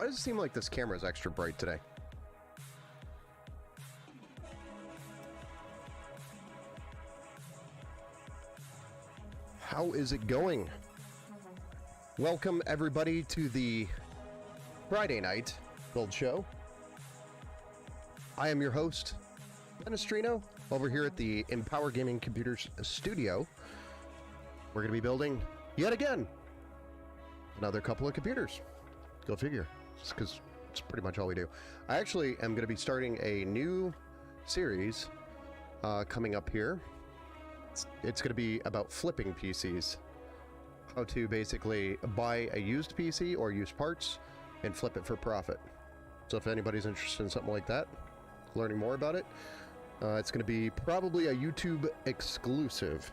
Why does it seem like this camera is extra bright today? How is it going? Welcome everybody to the Friday night build show. I am your host, Menestrino, over here at the Empower Gaming Computers studio. We're going to be building, yet again, another couple of computers. Go figure. Because it's pretty much all we do. I actually am going to be starting a new series coming up here. It's going to be about flipping PCs. How to basically buy a used PC or used parts and flip it for profit. So if anybody's interested in something like that, learning more about it, it's going to be probably a YouTube exclusive.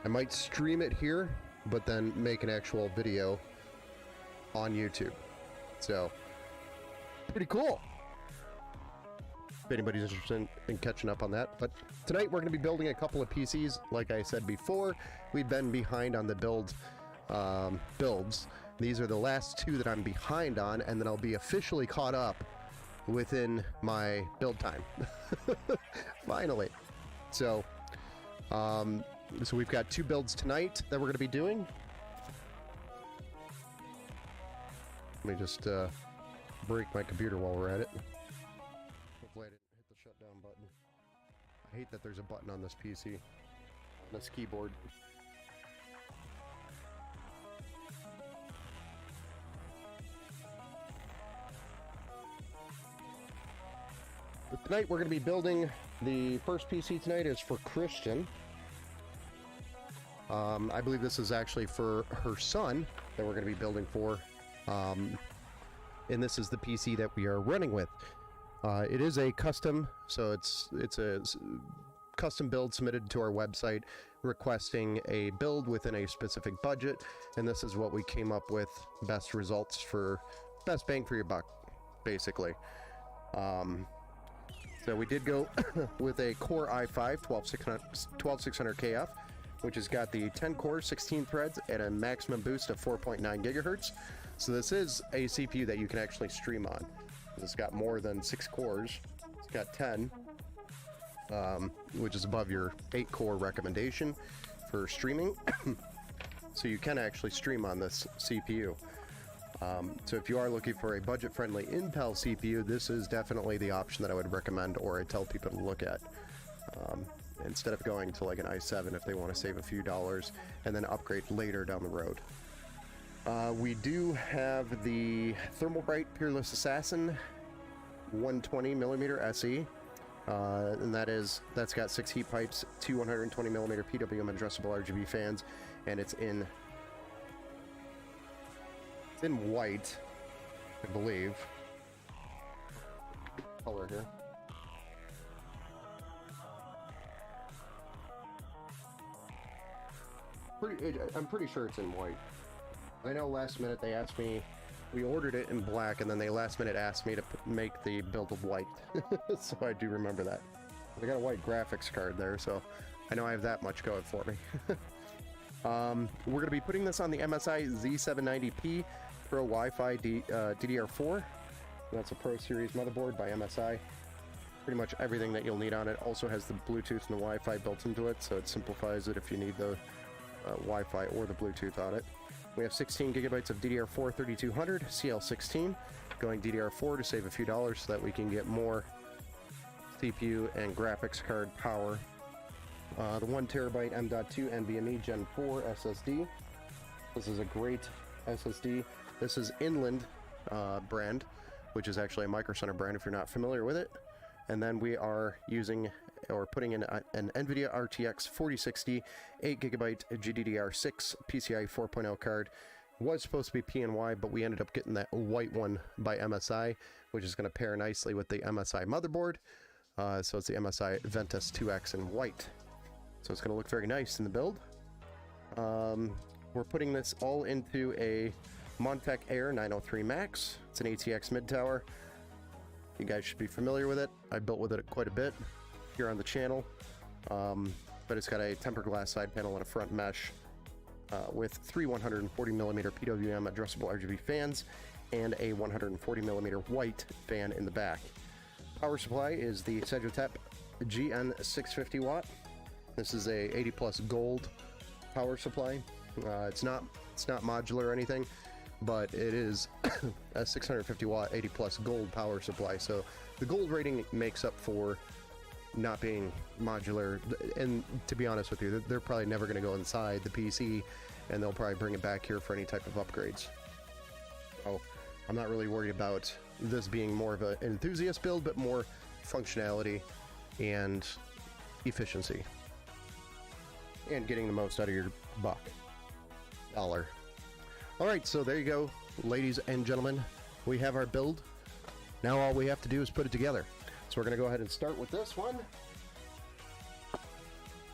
I might stream it here, but then make an actual video on YouTube. So, pretty cool. If anybody's interested in catching up on that. But tonight we're going to be building a couple of PCs. Like I said before, we've been behind on the builds. These are the last two that I'm behind on, and then I'll be officially caught up within my build time. Finally. So we've got two builds tonight that we're going to be doing. Let me just break my computer while we're at it. Hopefully I didn't hit the shutdown button. I hate that there's a button on this PC, on this keyboard. But tonight we're going to be building, the first PC tonight is for Christian. I believe this is actually for her son that we're going to be building for. And this is the PC that we are running with. It is a custom, so it's a custom build submitted to our website requesting a build within a specific budget, and this is what we came up with, best results for best bang for your buck, basically. So we did go with a Core i5 12600 KF which has got the 10 cores, 16 threads, and a maximum boost of 4.9 gigahertz. So this is a CPU that you can actually stream on. It's got more than 6 cores. It's got 10, which is above your 8 core recommendation for streaming. So you can actually stream on this CPU. So if you are looking for a budget-friendly Intel CPU, this is definitely the option that I would recommend, or I tell people to look at. Instead of going to like an i7 if they want to save a few dollars and then upgrade later down the road. We do have the Thermalbright Peerless Assassin 120mm SE. And that's got 6 heat pipes, 2 120mm PWM addressable RGB fans, and it's in white, I believe. Color here. I'm pretty sure it's in white. I know last minute they asked me, we ordered it in black, and then they last minute asked me to make the build of white. So I do remember that. I got a white graphics card there, so I know I have that much going for me. We're going to be putting this on the MSI Z790P Pro Wi-Fi DDR4. That's a Pro Series motherboard by MSI. Pretty much everything that you'll need on it. Also has the Bluetooth and the Wi-Fi built into it, so it simplifies it if you need the Wi-Fi or the Bluetooth on it. We have 16 gigabytes of DDR4 3200 CL16, going DDR4 to save a few dollars so that we can get more CPU and graphics card power. The 1 terabyte M.2 NVMe Gen 4 SSD. This is a great SSD. This is Inland brand, which is actually a Micro Center brand if you're not familiar with it. And then we are using or putting in an NVIDIA RTX 4060 8GB GDDR6 PCIe 4.0 card. Was supposed to be PNY, but we ended up getting that white one by MSI, which is going to pair nicely with the MSI motherboard. So it's the MSI Ventus 2X in white. So it's going to look very nice in the build. We're putting this all into a Montec Air 903 Max. It's an ATX mid-tower. You guys should be familiar with it. I built with it quite a bit here on the channel. But it's got a tempered glass side panel and a front mesh with 3 140mm PWM addressable RGB fans and a 140mm white fan in the back. Power supply is the Segitep GN650 watt. This is a 80 plus gold power supply. It's not modular or anything, but it is a 650 watt 80 plus gold power supply. So the gold rating makes up for not being modular. And to be honest with you, they're probably never going to go inside the PC, and they'll probably bring it back here for any type of upgrades. So I'm not really worried about this being more of an enthusiast build, but more functionality and efficiency and getting the most out of your dollar. All right, so there you go, ladies and gentlemen. We have our build. Now all we have to do is put it together. So we're going to go ahead and start with this one.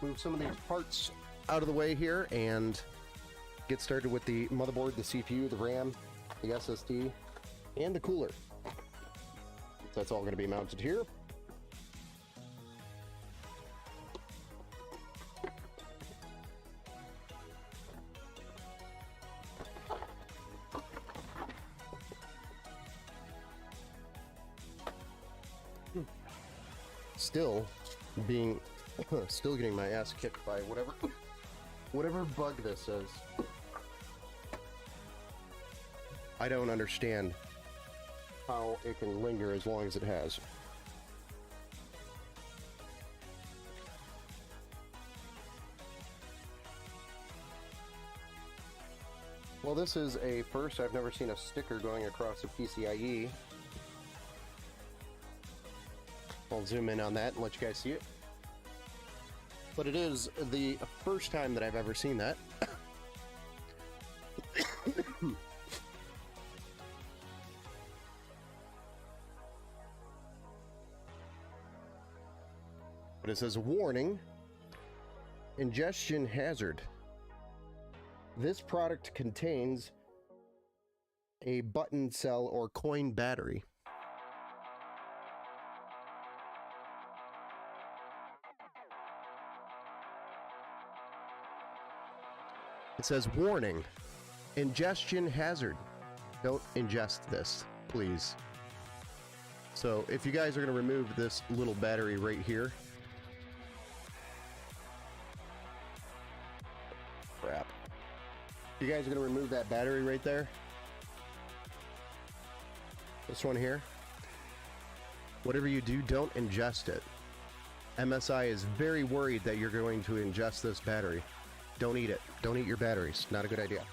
Move some of these parts out of the way here and get started with the motherboard, the CPU, the RAM, the SSD, and the cooler. So that's all going to be mounted here. Still getting my ass kicked by whatever bug this is. I don't understand how it can linger as long as it has. Well, this is a first. I've never seen a sticker going across a PCIe. I'll zoom in on that and let you guys see it. But it is the first time that I've ever seen that. But it says, warning, ingestion hazard. This product contains a button cell or coin battery. It says, warning, ingestion hazard. Don't ingest this, please. So if you guys are going to remove this little battery right here. Crap. You guys are going to remove that battery right there. This one here. Whatever you do, don't ingest it. MSI is very worried that you're going to ingest this battery. Don't eat it. Don't eat your batteries. Not a good idea.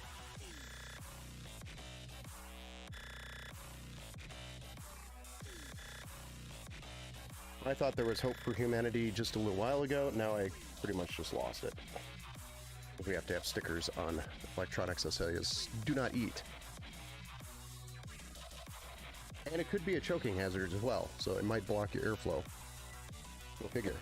I thought there was hope for humanity just a little while ago. Now I pretty much just lost it. We have to have stickers on electronics that says, do not eat. And it could be a choking hazard as well, so it might block your airflow. Go figure.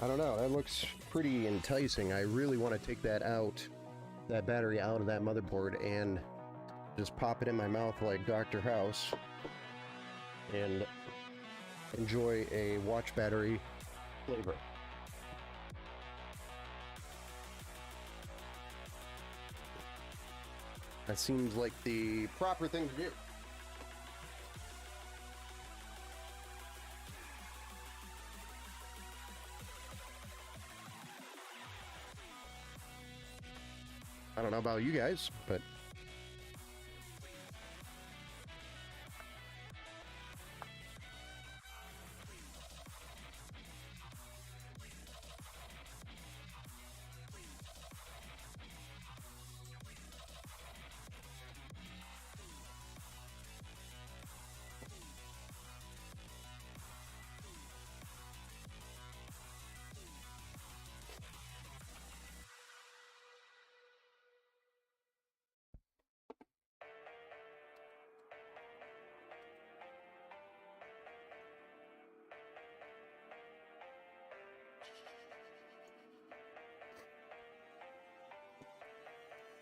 I don't know, that looks pretty enticing. I really want to take that out, that battery out of that motherboard, and just pop it in my mouth like Dr. House and enjoy a watch battery flavor. That seems like the proper thing to do. I don't know about you guys, but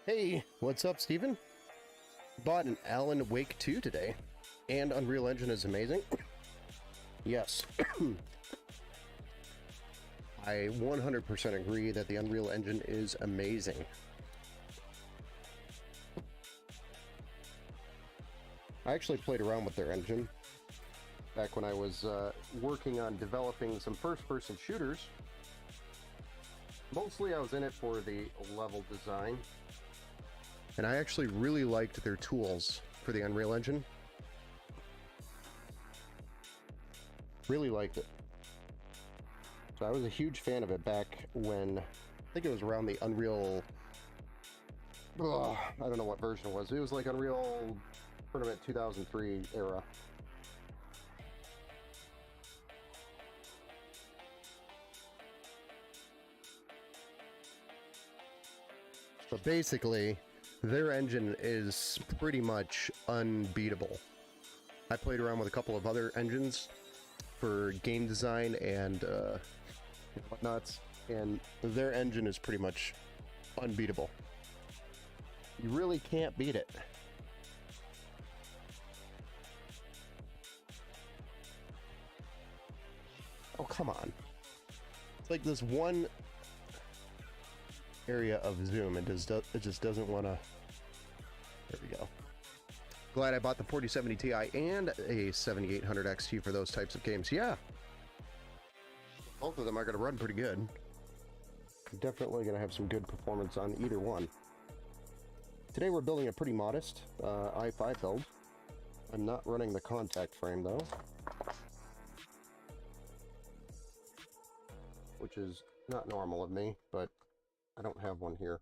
hey, what's up, Steven? Bought an Alan Wake 2 today, and Unreal Engine is amazing. Yes. I 100% agree that the Unreal Engine is amazing. I actually played around with their engine back when I was working on developing some first-person shooters. Mostly I was in it for the level design. And I actually really liked their tools for the Unreal Engine. Really liked it. So I was a huge fan of it back when, I think it was around the Unreal, I don't know what version it was. It was like Unreal Tournament 2003 era. But basically, their engine is pretty much unbeatable. I played around with a couple of other engines for game design and whatnots, and their engine is pretty much unbeatable. You really can't beat it. Oh, come on. It's like this one area of zoom, it just doesn't want to. There we go. Glad I bought the 4070 Ti and a 7800 XT for those types of games. Yeah, both of them are going to run pretty good. Definitely going to have some good performance on either one. Today we're building a pretty modest i5 build. I'm not running the contact frame though, which is not normal of me, but I don't have one here.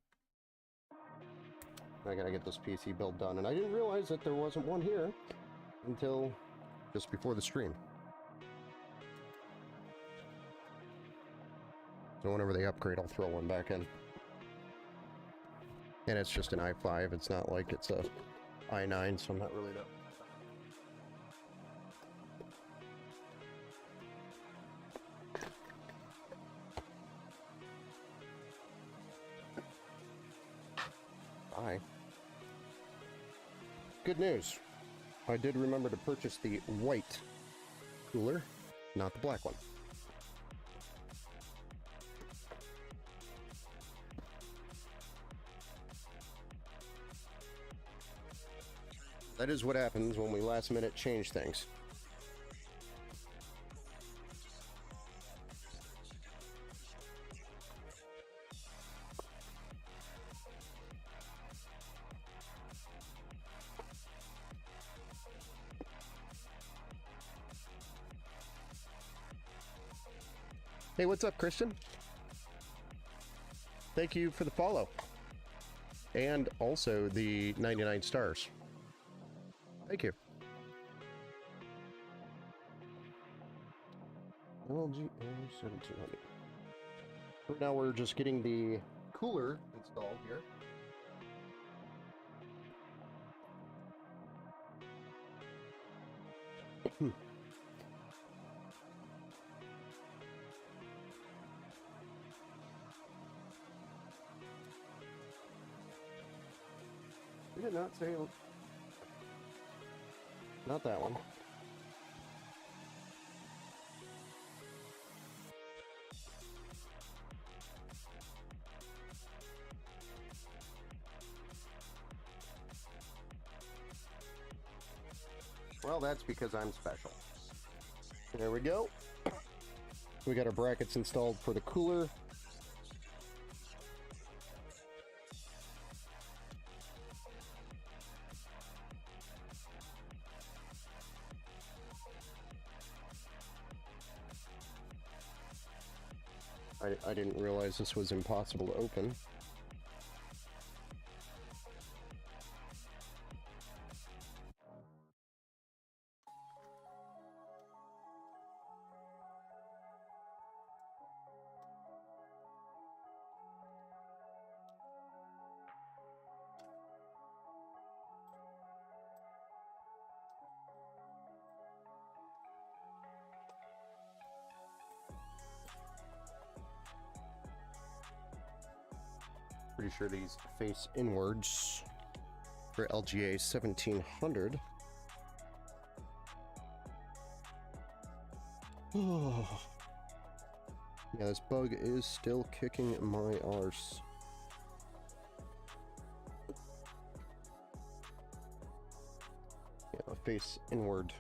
I gotta get this PC build done, and I didn't realize that there wasn't one here until just before the stream. So whenever they upgrade, I'll throw one back in. And it's just an i5, it's not like it's a i9, so I'm not really that. Bye. Good news. I did remember to purchase the white cooler, not the black one. That is what happens when we last minute change things. Hey, what's up, Christian? Thank you for the follow. And also the 99 stars. Thank you. LG A1700. Right now we're just getting the cooler installed here. Did it not say? Not that one. Well, that's because I'm special. There we go. We got our brackets installed for the cooler. I didn't realize this was impossible to open. Pretty sure these face inwards for LGA 1700. Oh. Yeah, this bug is still kicking my arse. Yeah, face inward.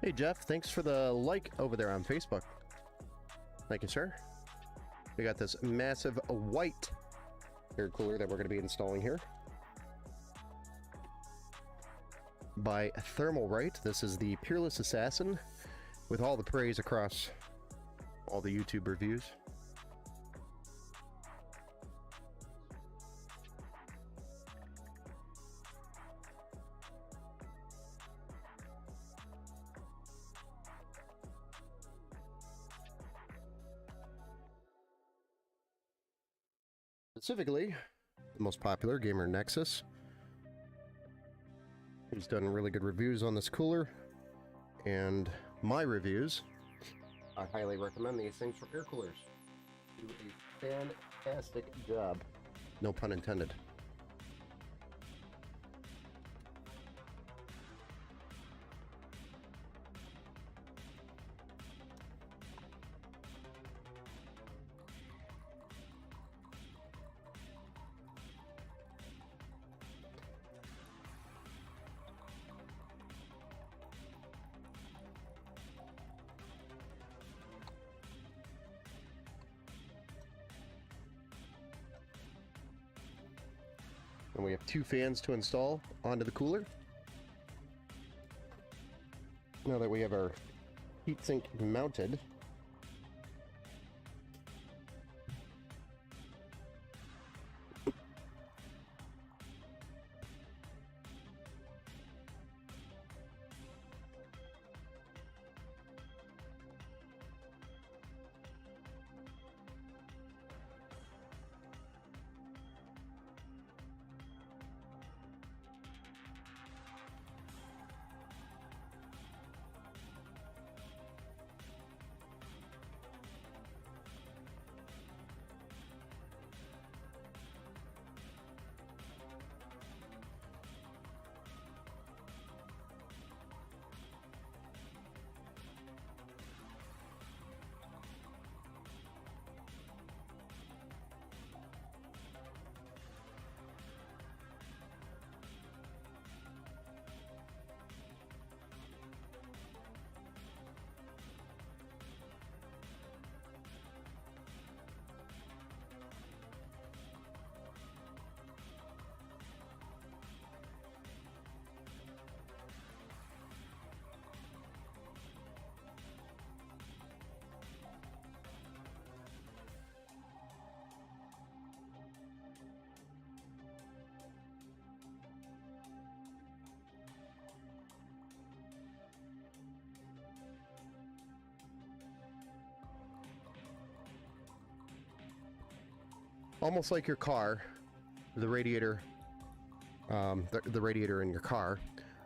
Hey Jeff, thanks for the like over there on Facebook. Thank you, sir. We got this massive white air cooler that we're going to be installing here by Thermalright. This is the Peerless Assassin with all the praise across all the YouTube reviews. Specifically, the most popular, Gamer Nexus, who's done really good reviews on this cooler, and my reviews. I highly recommend these things for air coolers. Do a fantastic job. No pun intended. And we have 2 fans to install onto the cooler. Now that we have our heatsink mounted, almost like your car, the radiator, the radiator in your car,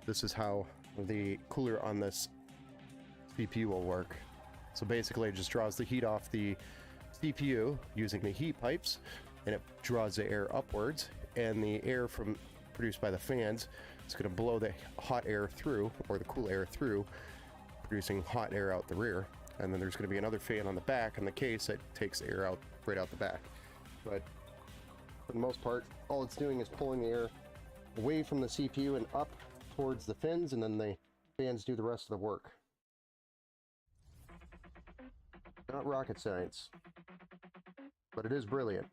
this is how the cooler on this CPU will work. So basically it just draws the heat off the CPU using the heat pipes, and it draws the air upwards, and the air produced by the fans is going to blow the hot air through, or the cool air through, producing hot air out the rear. And then there's going to be another fan on the back in the case that takes the air out right out the back. But for the most part, all it's doing is pulling the air away from the CPU and up towards the fins, and then the fans do the rest of the work. Not rocket science, but it is brilliant.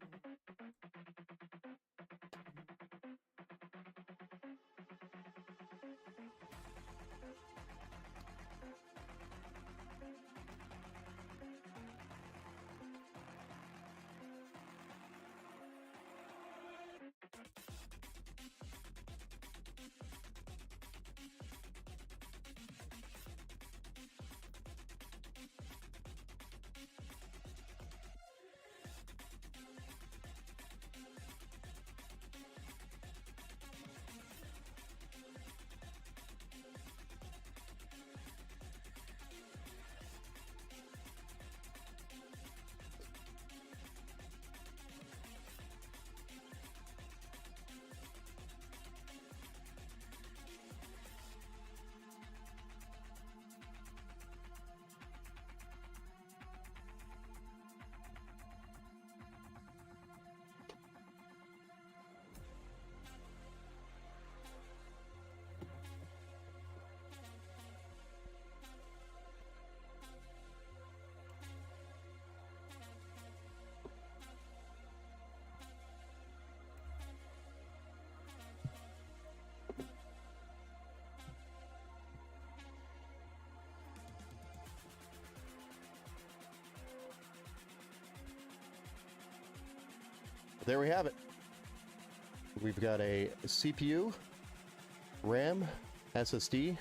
There we have it. We've got a CPU, RAM, SSD,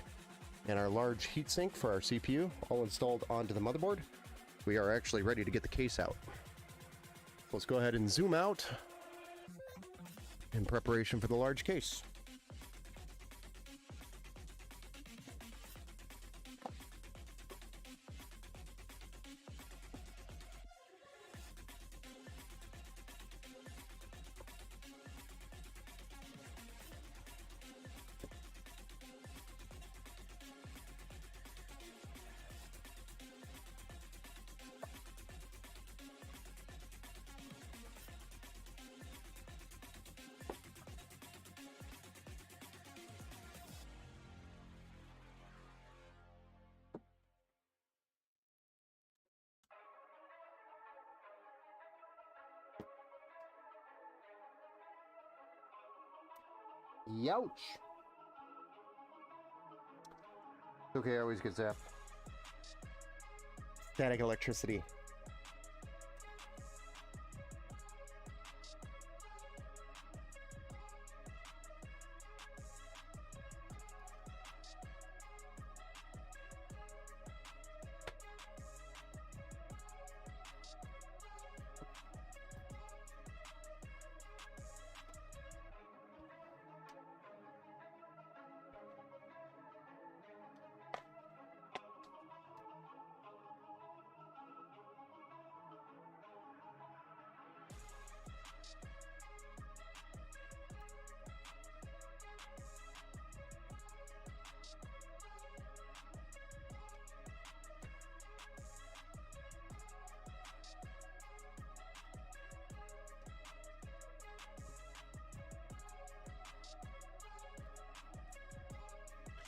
and our large heatsink for our CPU all installed onto the motherboard. We are actually ready to get the case out. Let's go ahead and zoom out in preparation for the large case. Youch! Okay, I always get zapped. Static electricity.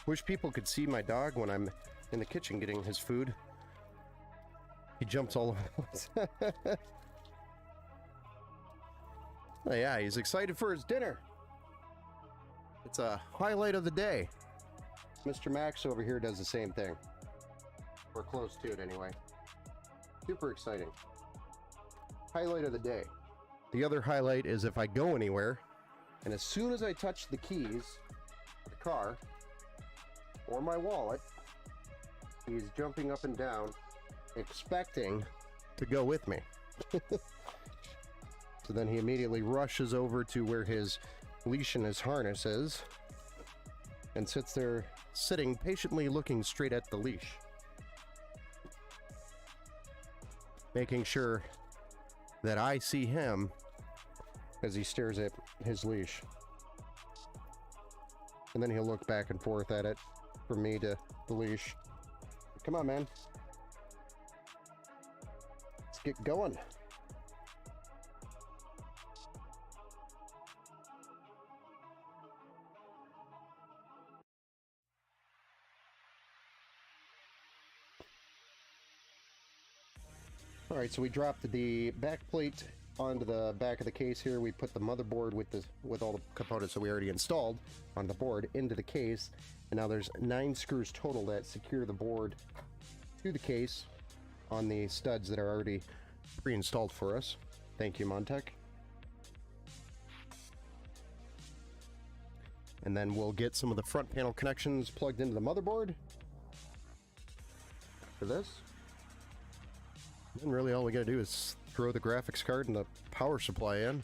Wish people could see my dog when I'm in the kitchen getting his food. He jumps all over the place. Oh yeah, he's excited for his dinner. It's a highlight of the day. Mr. Max over here does the same thing. We're close to it anyway. Super exciting. Highlight of the day. The other highlight is if I go anywhere, and as soon as I touch the keys of the car, or my wallet, he's jumping up and down, expecting to go with me. So then he immediately rushes over to where his leash and his harness is, and sits there, sitting patiently looking straight at the leash, making sure that I see him as he stares at his leash. And then he'll look back and forth at it, from me to the leash. Come on, man. Let's get going. All right, so we dropped the back plate onto the back of the case here. We put the motherboard with all the components that we already installed on the board into the case. And now there's 9 screws total that secure the board to the case on the studs that are already pre-installed for us. Thank you, Montech. And then we'll get some of the front panel connections plugged into the motherboard for this. And really all we gotta do is throw the graphics card and the power supply in,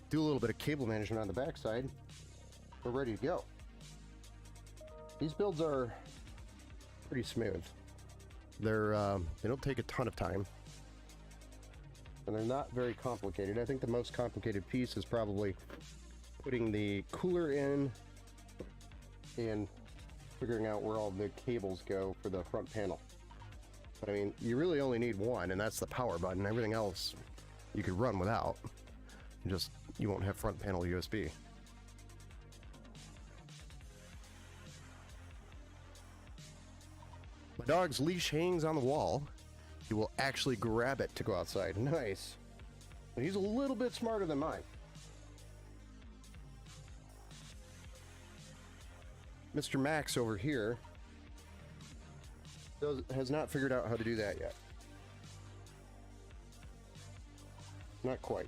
do a little bit of cable management on the backside. We're ready to go. These builds are pretty smooth. They don't take a ton of time, and they're not very complicated. I think the most complicated piece is probably putting the cooler in and figuring out where all the cables go for the front panel. But I mean, you really only need one, and that's the power button. Everything else you could run without. You won't have front panel USB. My dog's leash hangs on the wall. He will actually grab it to go outside. Nice. But he's a little bit smarter than mine. Mr. Max over here has not figured out how to do that yet. Not quite.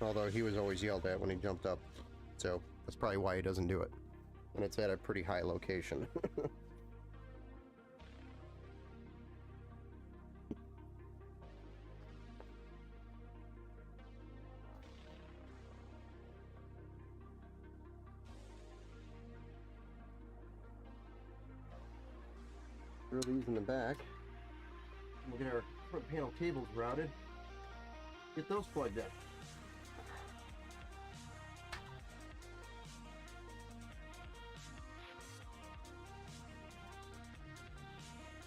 Although he was always yelled at when he jumped up. So that's probably why he doesn't do it. And it's at a pretty high location. Throw these in the back. We'll get our front panel cables routed. Get those plugged in.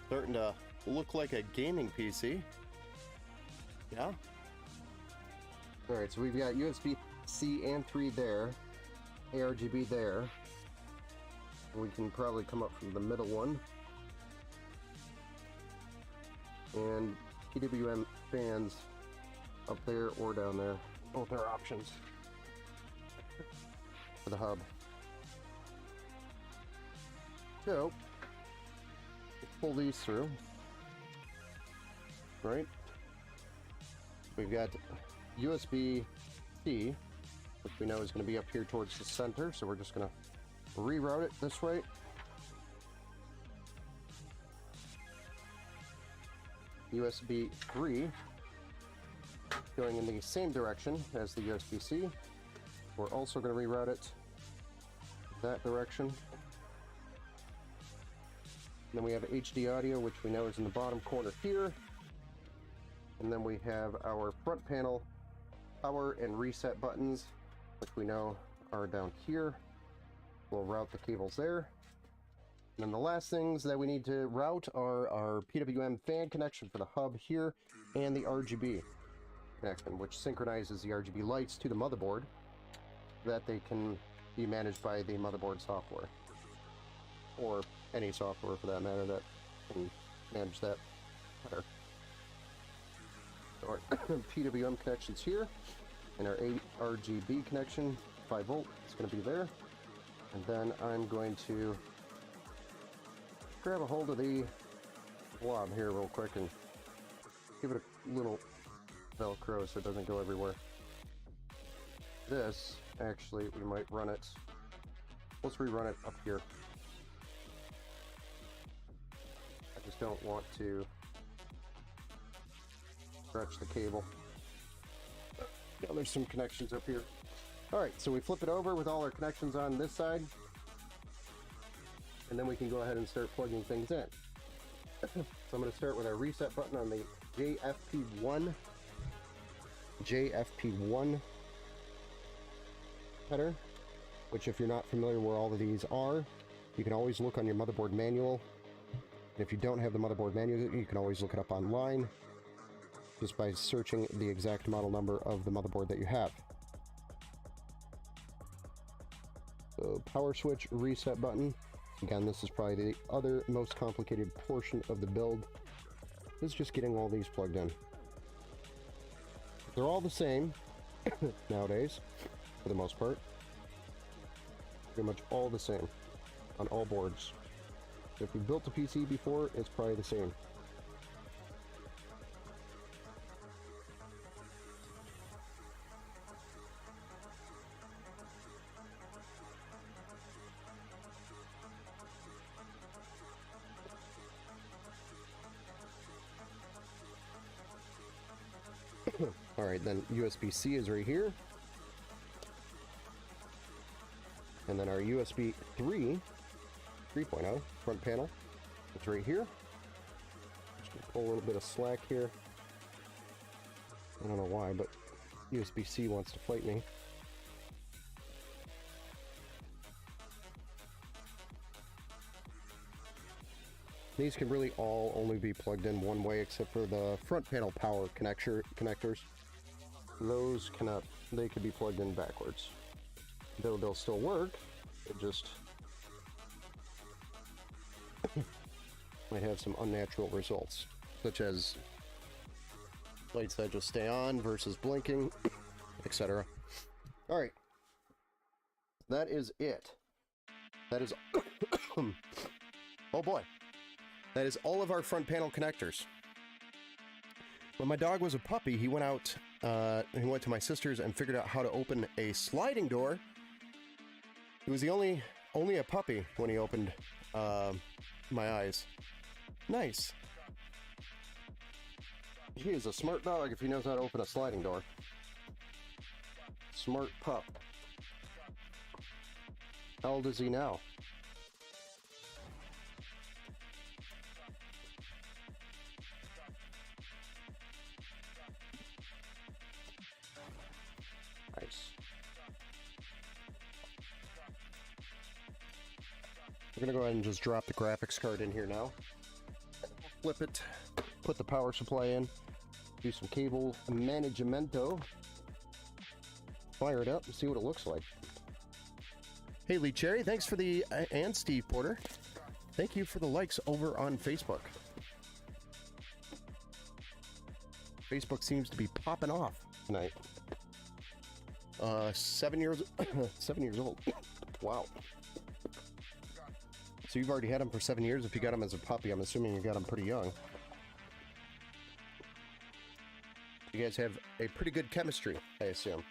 Starting to look like a gaming PC. Yeah. All right, so we've got USB-C and 3 there, ARGB there. We can probably come up from the middle one. And PWM fans up there or down there. Both are options for the hub. So, pull these through. Right? We've got USB-C, which we know is going to be up here towards the center, so we're just going to reroute it this way. USB 3 going in the same direction as the USB-C. We're also going to reroute it that direction. And then we have HD audio, which we know is in the bottom corner here. And then we have our front panel power and reset buttons, which we know are down here. We'll route the cables there. And then the last things that we need to route are our PWM fan connection for the hub here and the RGB connection, which synchronizes the RGB lights to the motherboard so that they can be managed by the motherboard software, or any software for that matter that can manage that better. So our PWM connections here, and our RGB connection, 5 volt, is going to be there. And then I'm going to grab a hold of the blob here real quick and give it a little Velcro so it doesn't go everywhere. This, actually, we might run it. Let's rerun it up here. I just don't want to stretch the cable. Now there's some connections up here. Alright, so we flip it over with all our connections on this side. And then we can go ahead and start plugging things in. So I'm going to start with our reset button on the JFP1 header, which if you're not familiar where all of these are, you can always look on your motherboard manual. And if you don't have the motherboard manual, you can always look it up online just by searching the exact model number of the motherboard that you have. So power switch reset button. Again, this is probably the other most complicated portion of the build, is just getting all these plugged in. They're all the same nowadays, for the most part. Pretty much all the same on all boards. If you built a PC before, it's probably the same. Alright, then USB-C is right here. And then our USB 3.0 front panel, it's right here. Just gonna pull a little bit of slack here. I don't know why, but USB-C wants to fight me. These can really all only be plugged in one way, except for the front panel power connectors. Those cannot, they could be plugged in backwards. Though they'll still work, it just might have some unnatural results, such as lights that just stay on versus blinking, etc. Alright. That is it. That is... oh boy. That is all of our front panel connectors. When my dog was a puppy, he went out, he went to my sister's and figured out how to open a sliding door. He was the only a puppy when he opened my eyes. Nice. He is a smart dog if he knows how to open a sliding door. Smart pup. How old is he now? Nice. We're gonna go ahead and just drop the graphics card in here now. Flip it, put the power supply in, do some cable management, fire it up and see what it looks like. Hey Lee Cherry, thanks for the, and Steve Porter, thank you for the likes over on Facebook. Facebook seems to be popping off tonight. 7 years, 7 years old. Wow. So you've already had him for 7 years. If you got him as a puppy, I'm assuming you got him pretty young. You guys have a pretty good chemistry, I assume.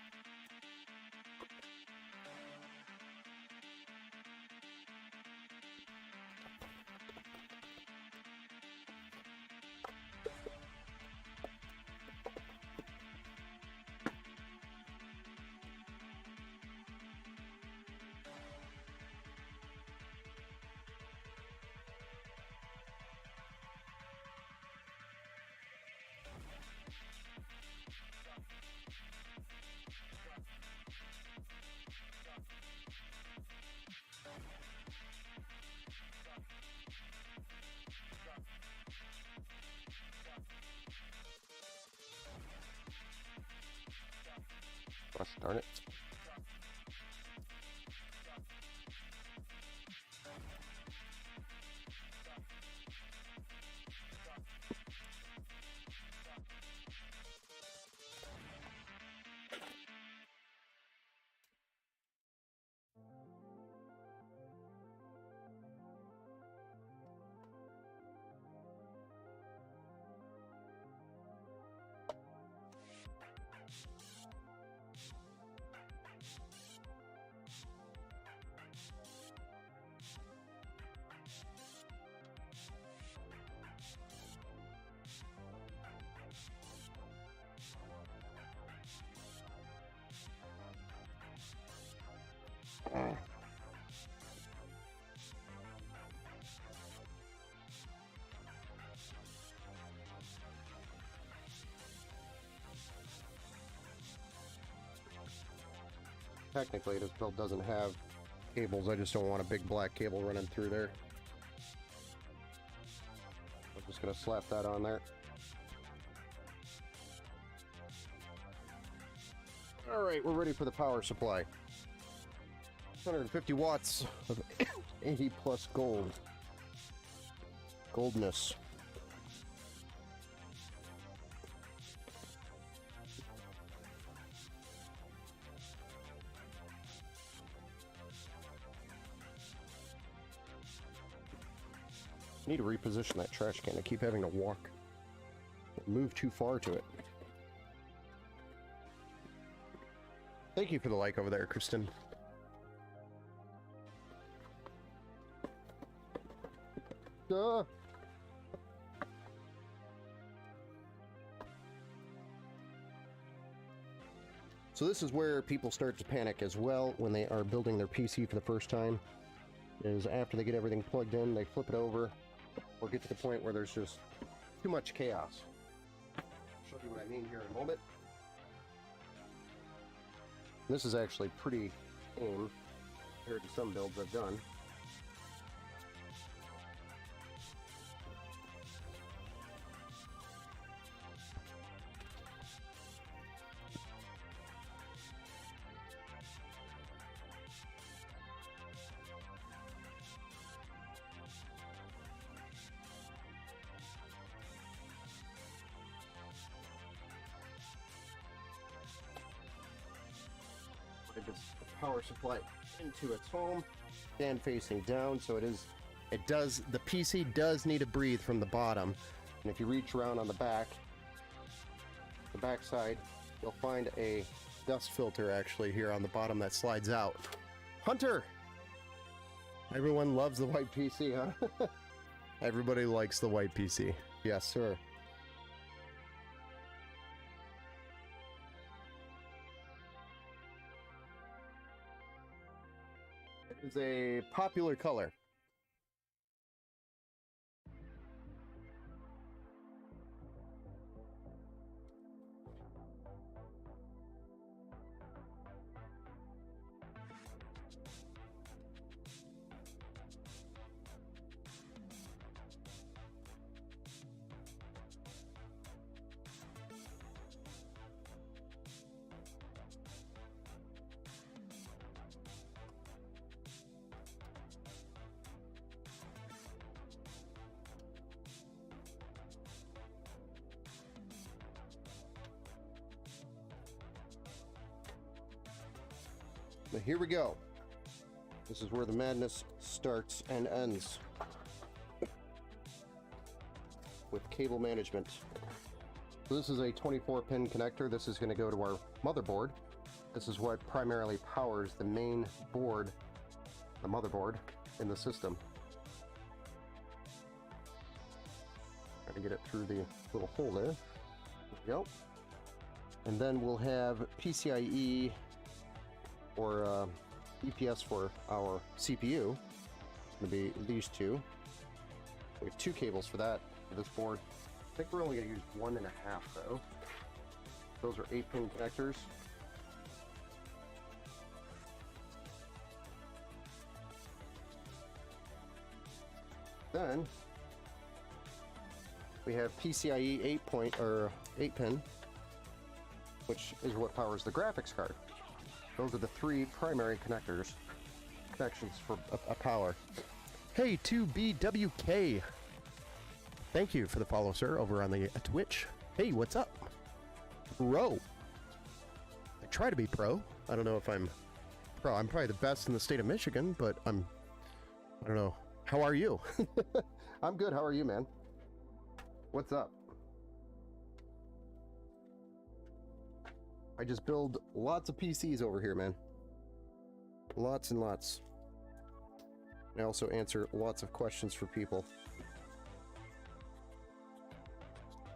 Gosh darn it. Technically, this build doesn't have cables. I just don't want a big black cable running through there. I'm just going to slap that on there. Alright, we're ready for the power supply. 150 watts of 80 plus gold. Goldness. I need to reposition that trash can. I keep having to walk, move too far to it. Thank you for the like over there, Kristen. Duh. So this is where people start to panic as well when they are building their PC for the first time. Is after they get everything plugged in, they flip it over, or get to the point where there's just too much chaos. I'll show you what I mean here in a moment. This is actually pretty tame compared to some builds I've done. This power supply into its home, stand facing down, so the PC does need to breathe from the bottom. And if you reach around on the back side, you'll find a dust filter actually here on the bottom that slides out. Hunter! Everyone loves the white PC, huh? Everybody likes the white PC. Yes, sir. It is a popular color. Now here we go. This is where the madness starts and ends. With cable management. So this is a 24-pin connector. This is going to go to our motherboard. This is what primarily powers the main board, the motherboard in the system. Try to get it through the little hole there. There we go. And then we'll have PCIe or EPS for our CPU. It's going to be these two. We have two cables for that, for this board. I think we're only going to use 1.5 though. Those are 8-pin connectors. Then we have PCIe 8-pin, which is what powers the graphics card. Those are the three primary connectors, connections for a power. Hey, 2BWK. Thank you for the follow, sir, over on the Twitch. Hey, what's up? Pro. I try to be pro. I don't know if I'm pro. I'm probably the best in the state of Michigan, but I don't know. How are you? I'm good. How are you, man? What's up? I just build lots of PCs over here, man. Lots and lots. I also answer lots of questions for people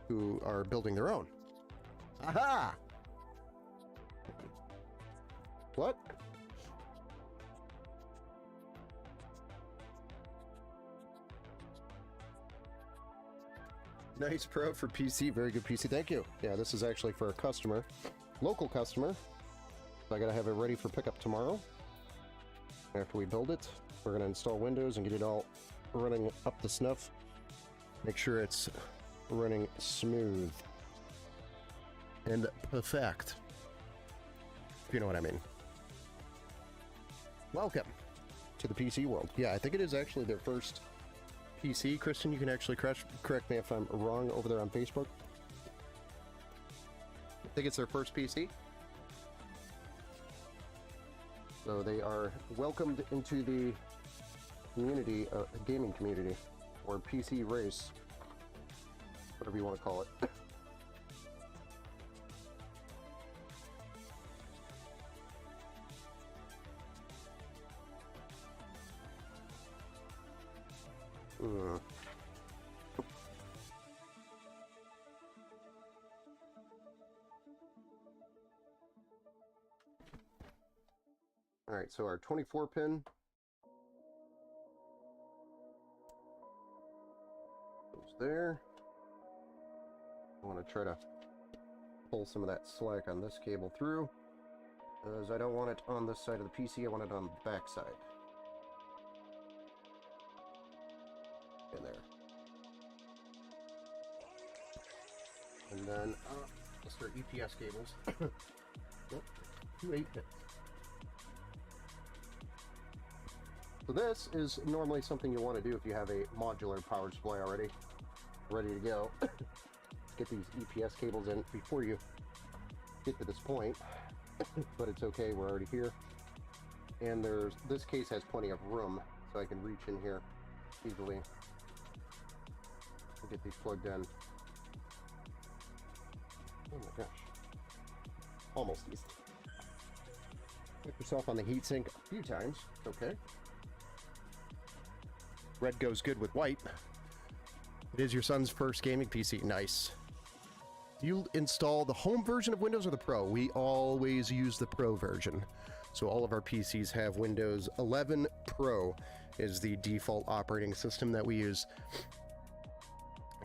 who are building their own. Aha! What? Nice pro for PC. Very good PC. Thank you. Yeah, this is actually for a customer. Local customer. I gotta have it ready for pickup tomorrow. After we build it, we're gonna install Windows and get it all running up to snuff. Make sure it's running smooth and perfect, if you know what I mean. Welcome to the PC world. Yeah, I think it is actually their first PC. Kristen, you can actually correct me if I'm wrong over there on Facebook. I think it's their first PC. So they are welcomed into the community, gaming community, or PC race, whatever you want to call it. All right, so our 24-pin goes there. I want to try to pull some of that slack on this cable through, because I don't want it on this side of the PC, I want it on the back side. In there. And then, let's start EPS cables. Nope, 2 8-pins. So this is normally something you want to do if you have a modular power supply already ready to go. Get these EPS cables in before you get to this point, but it's okay, we're already here. And this case has plenty of room, so I can reach in here easily and get these plugged in. Oh my gosh. Almost easy. Put yourself on the heatsink a few times, okay. Red goes good with white. It is your son's first gaming PC. Nice. Do you install the home version of Windows or the Pro? We always use the Pro version. So all of our PCs have Windows 11 Pro is the default operating system that we use.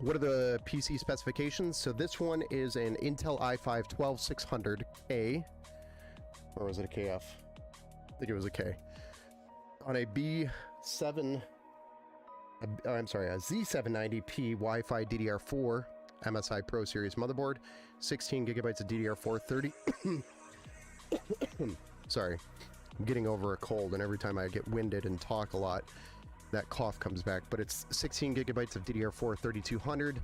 What are the PC specifications? So this one is an Intel i5-12600K. Or was it a KF? I think it was a K. On a a Z790P Wi-Fi DDR4 MSI Pro Series motherboard, 16 gigabytes of DDR4, 30. Sorry, I'm getting over a cold, and every time I get winded and talk a lot, that cough comes back. But it's 16 gigabytes of DDR4 3200,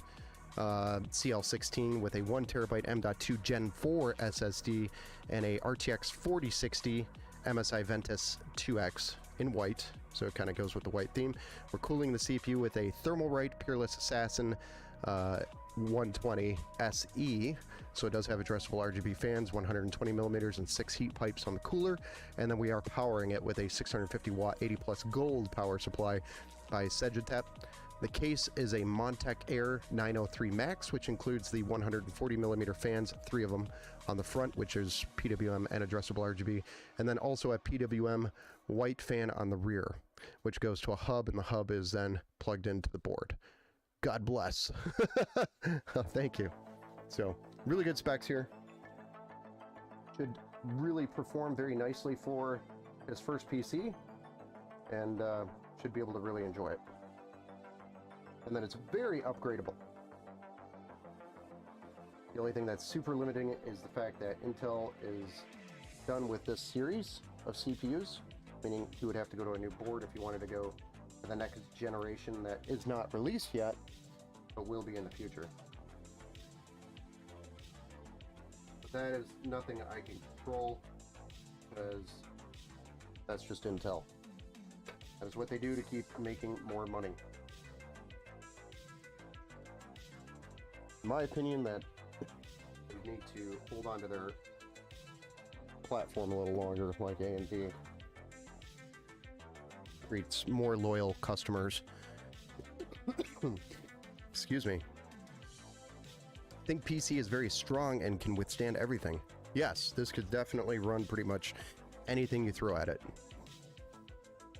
CL16 with a 1 terabyte M.2 Gen 4 SSD and a RTX 4060 MSI Ventus 2X in white, so it kind of goes with the white theme. We're cooling the CPU with a Thermalright Peerless Assassin 120 SE, so it does have addressable RGB fans, 120 millimeters, and 6 heat pipes on the cooler. And then we are powering it with a 650 watt 80 plus gold power supply by Segitech. The case is a Montech Air 903 Max, which includes the 140 millimeter fans, 3 of them on the front, which is PWM and addressable RGB, and then also a PWM white fan on the rear, which goes to a hub, and the hub is then plugged into the board. God bless. Thank you. So, really good specs here. Should really perform very nicely for his first PC, and should be able to really enjoy it. And then it's very upgradable. The only thing that's super limiting is the fact that Intel is done with this series of CPUs, meaning you would have to go to a new board if you wanted to go to the next generation that is not released yet, but will be in the future. But that is nothing I can control, because that's just Intel. That is what they do to keep making more money. In my opinion, that we need to hold on to their platform a little longer, like AMD. Creates more loyal customers. Excuse me. I think PC is very strong and can withstand everything. Yes, this could definitely run pretty much anything you throw at it.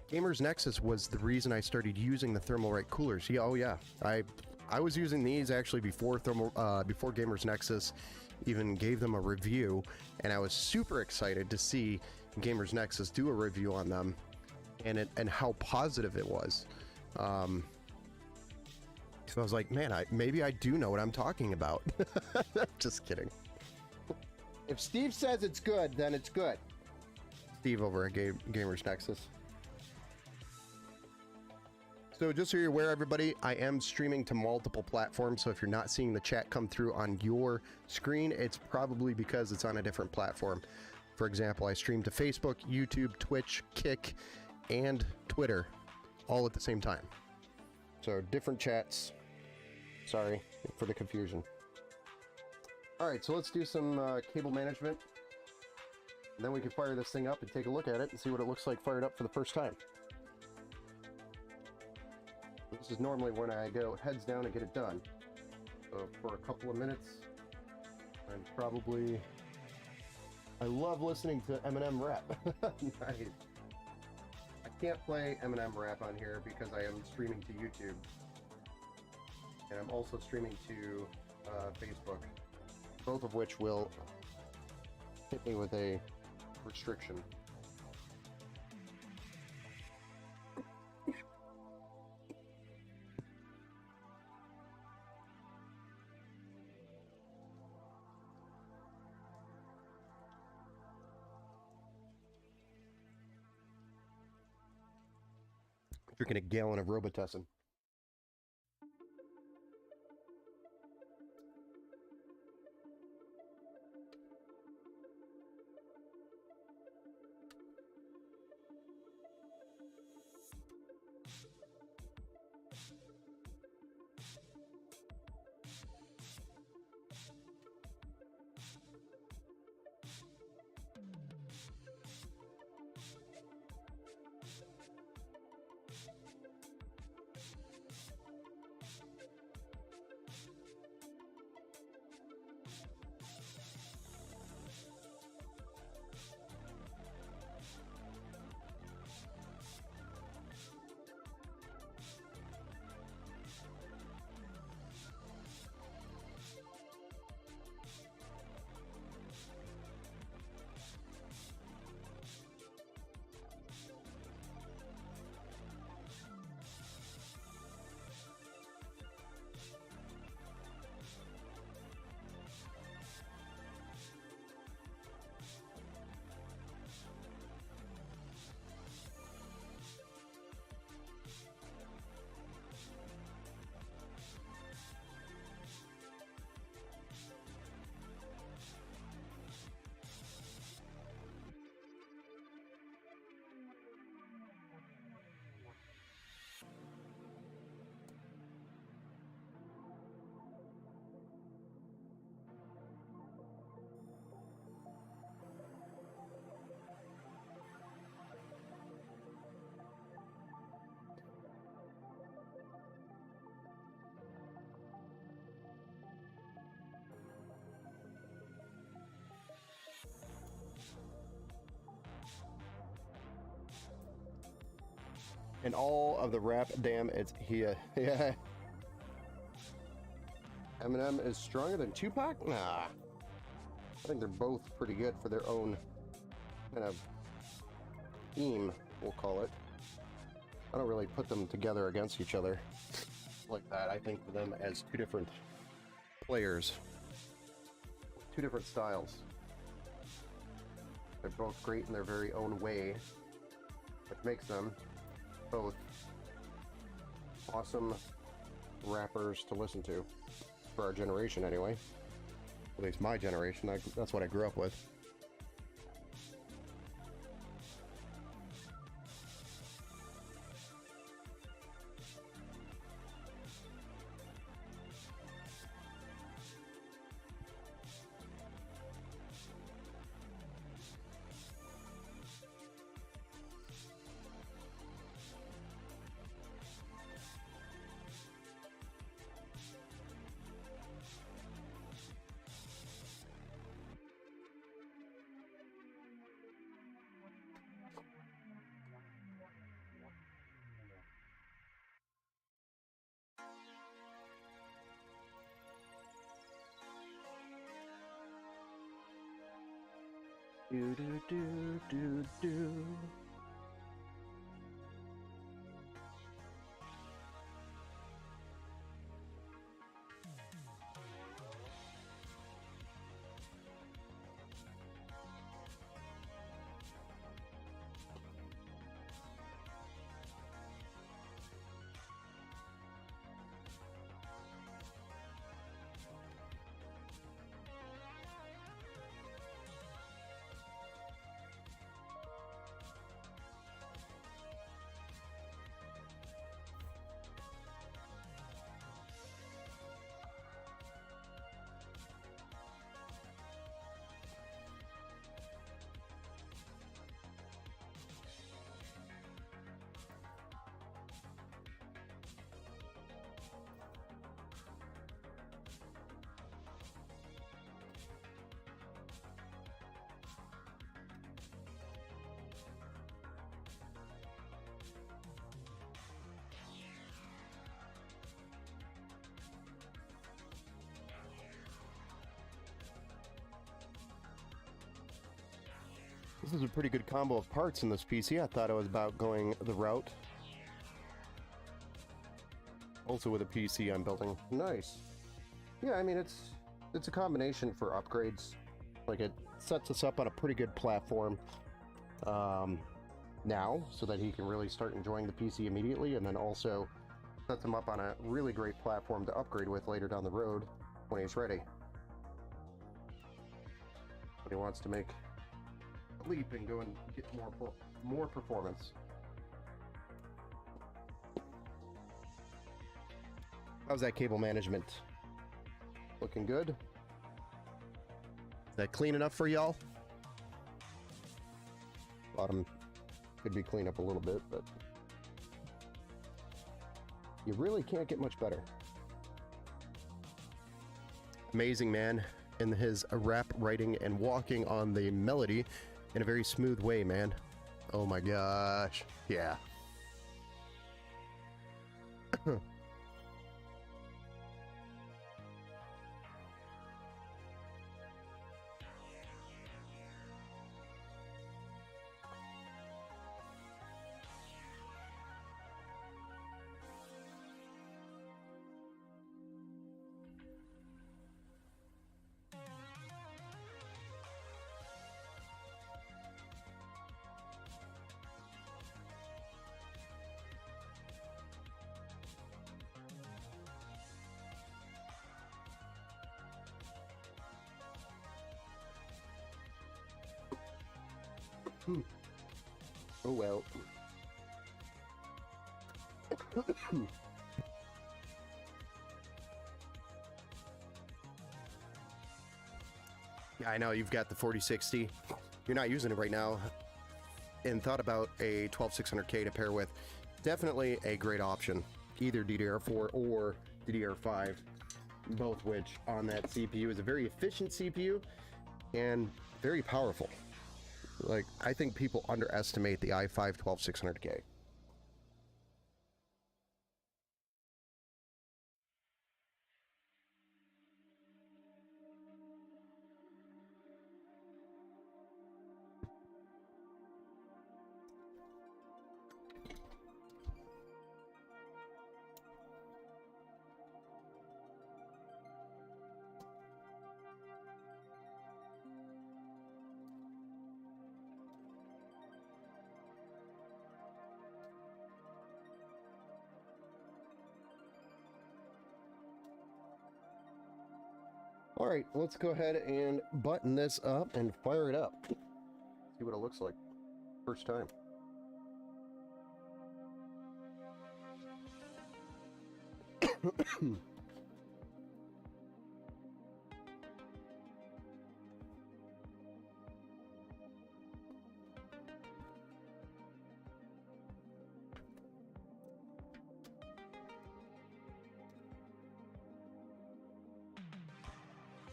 Gamers Nexus was the reason I started using the Thermalright coolers. Yeah, oh yeah. I was using these actually before before Gamers Nexus even gave them a review, and I was super excited to see Gamers Nexus do a review on them, and how positive it was. So I was like, man, maybe I do know what I'm talking about. Just kidding. If Steve says it's good, then it's good. Steve over at Gamers Nexus. So just so you're aware, everybody, I am streaming to multiple platforms, so if you're not seeing the chat come through on your screen, it's probably because it's on a different platform. For example, I stream to Facebook, YouTube, Twitch, Kick, and Twitter, all at the same time. So different chats. Sorry for the confusion. Alright, so let's do some cable management. And then we can fire this thing up and take a look at it and see what it looks like fired up for the first time. This is normally when I go heads down and get it done. So for a couple of minutes, I love listening to Eminem rap. Nice. I can't play Eminem rap on here because I am streaming to YouTube. And I'm also streaming to Facebook. Both of which will hit me with a restriction. Drinking a gallon of Robitussin. And all of the rap, damn, it's here. Yeah. Eminem is stronger than Tupac? Nah. I think they're both pretty good for their own kind of theme, we'll call it. I don't really put them together against each other like that. I think of them as two different players, two different styles. They're both great in their very own way, which makes them both awesome rappers to listen to, for our generation anyway. At least my generation, that's what I grew up with. Do do do do do. This is a pretty good combo of parts in this PC. I thought I was about going the route. Also with a PC I'm building. Nice. Yeah, I mean, it's a combination for upgrades. Like, it sets us up on a pretty good platform now, so that he can really start enjoying the PC immediately, and then also sets him up on a really great platform to upgrade with later down the road when he's ready. But he wants to make a leap and go and get more performance. How's that cable management? Looking good? Is that clean enough for y'all? Bottom could be cleaned up a little bit, but you really can't get much better. Amazing man in his rap writing and walking on the melody in a very smooth way, man. Oh my gosh. Yeah. Oh well. Yeah, I know you've got the 4060. You're not using it right now, and thought about a 12600K to pair with. Definitely a great option. Either DDR4 or DDR5, both which on that CPU is a very efficient CPU and very powerful. Like, I think people underestimate the i5 12600K. All right, let's go ahead and button this up and fire it up. See what it looks like first time.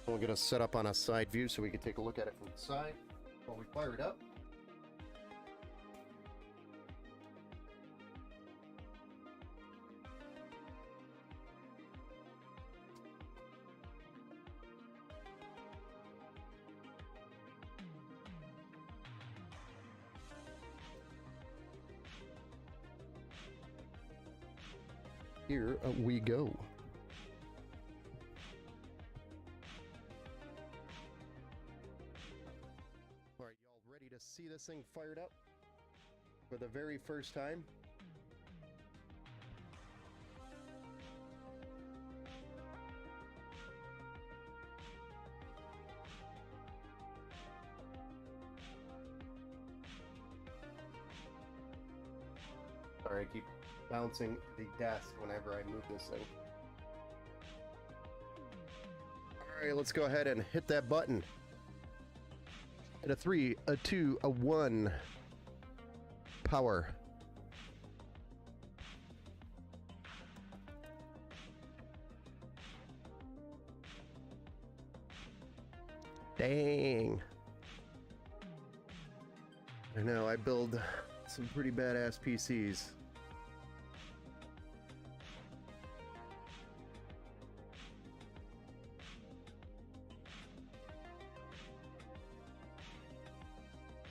We'll get us set up on a side view so we can take a look at it from the side while we fire it up. Here we go. All right, y'all ready to see this thing fired up for the very first time? Sorry, I keep bouncing the desk whenever I move this thing. Alright, let's go ahead and hit that button. Hit a 3, a 2, a 1. Power. Dang. I know, I build some pretty badass PCs.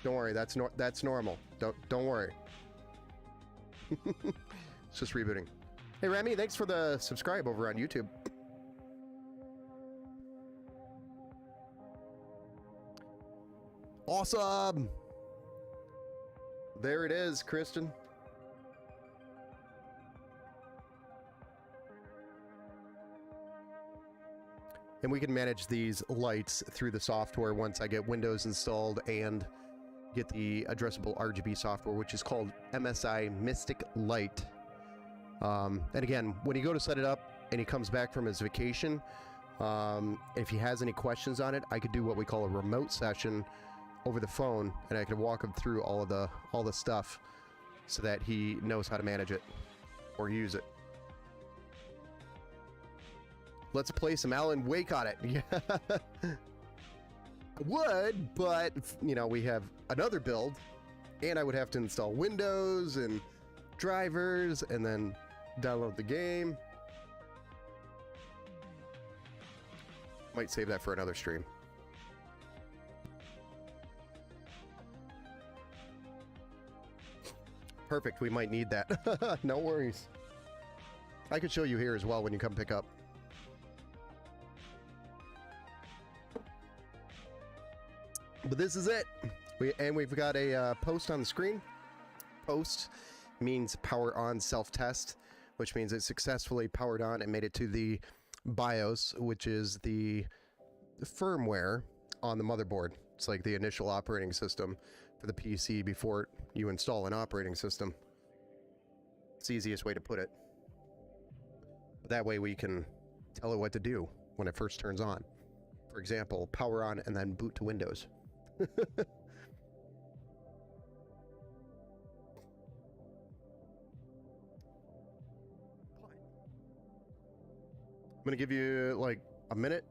Don't worry, that's normal. Don't worry. It's just rebooting. Hey Remy, thanks for the subscribe over on YouTube. Awesome. There it is, Kristen. And we can manage these lights through the software once I get Windows installed and get the addressable RGB software, which is called MSI Mystic Light. And again, when you go to set it up and he comes back from his vacation, if he has any questions on it, I could do what we call a remote session over the phone, and I could walk him through all the stuff so that he knows how to manage it or use it. Let's play some Alan Wake on it. Yeah. Would, but you know, we have another build and I would have to install Windows and drivers and then download the game. Might save that for another stream. Perfect, we might need that. No worries. I could show you here as well when you come pick up. But this is it. We've got a post on the screen. Post means power on self-test, which means it successfully powered on and made it to the BIOS, which is the firmware on the motherboard. It's like the initial operating system for the PC before you install an operating system. It's the easiest way to put it. That way we can tell it what to do when it first turns on. For example, power on and then boot to Windows. I'm gonna give you like a minute.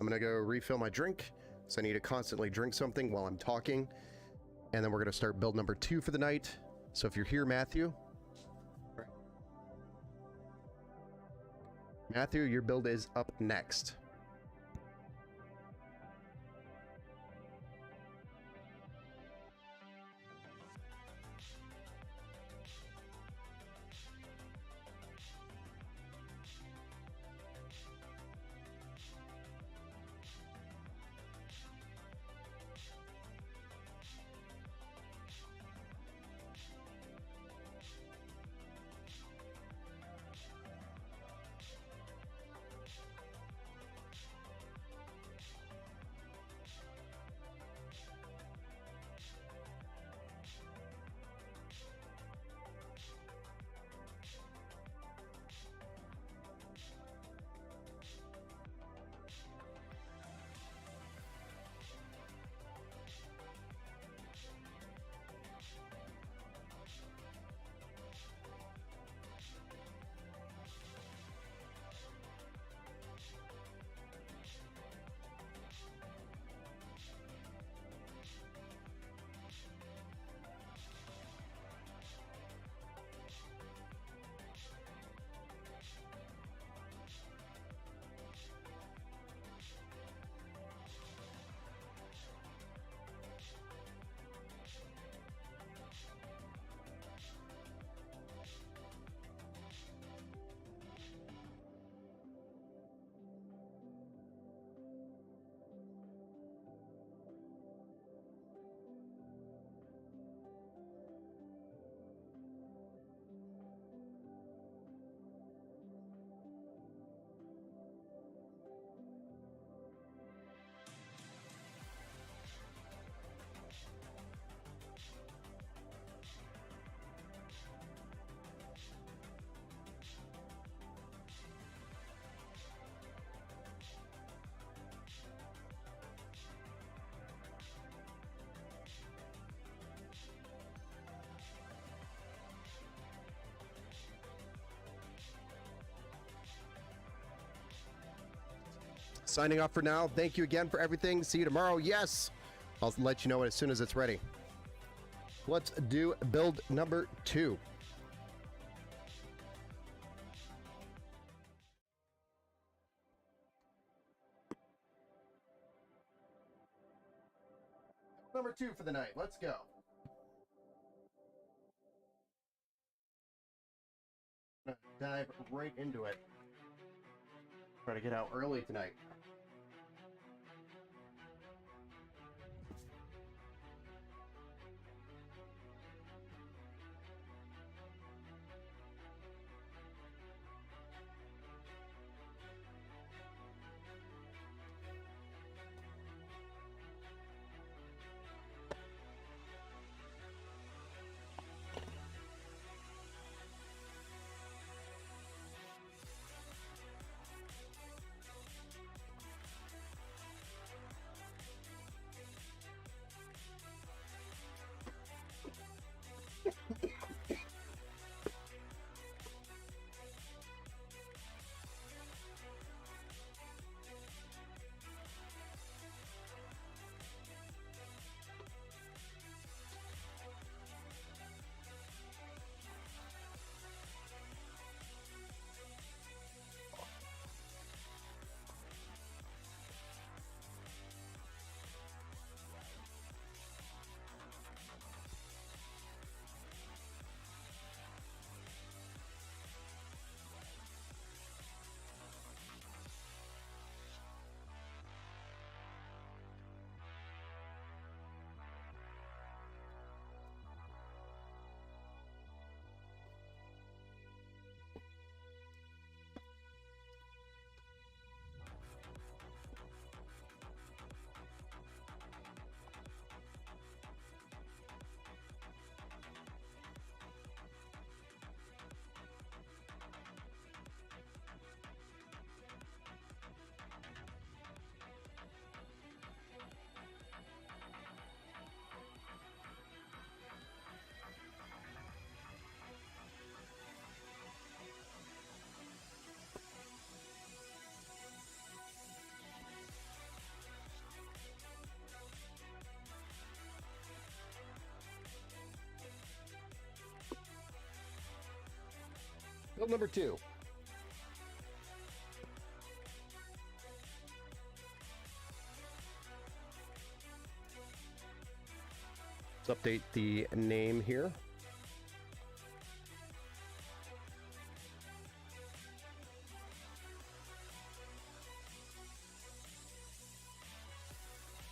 I'm gonna go refill my drink, so I need to constantly drink something while I'm talking, and then we're gonna start build number 2 for the night. So if you're here, Matthew, your build is up next. Signing off for now. Thank you again for everything. See you tomorrow. Yes, I'll let you know as soon as it's ready. Let's do build number 2. Number 2 for the night. Let's go. Dive right into it. Try to get out early tonight. Build number 2. Let's update the name here.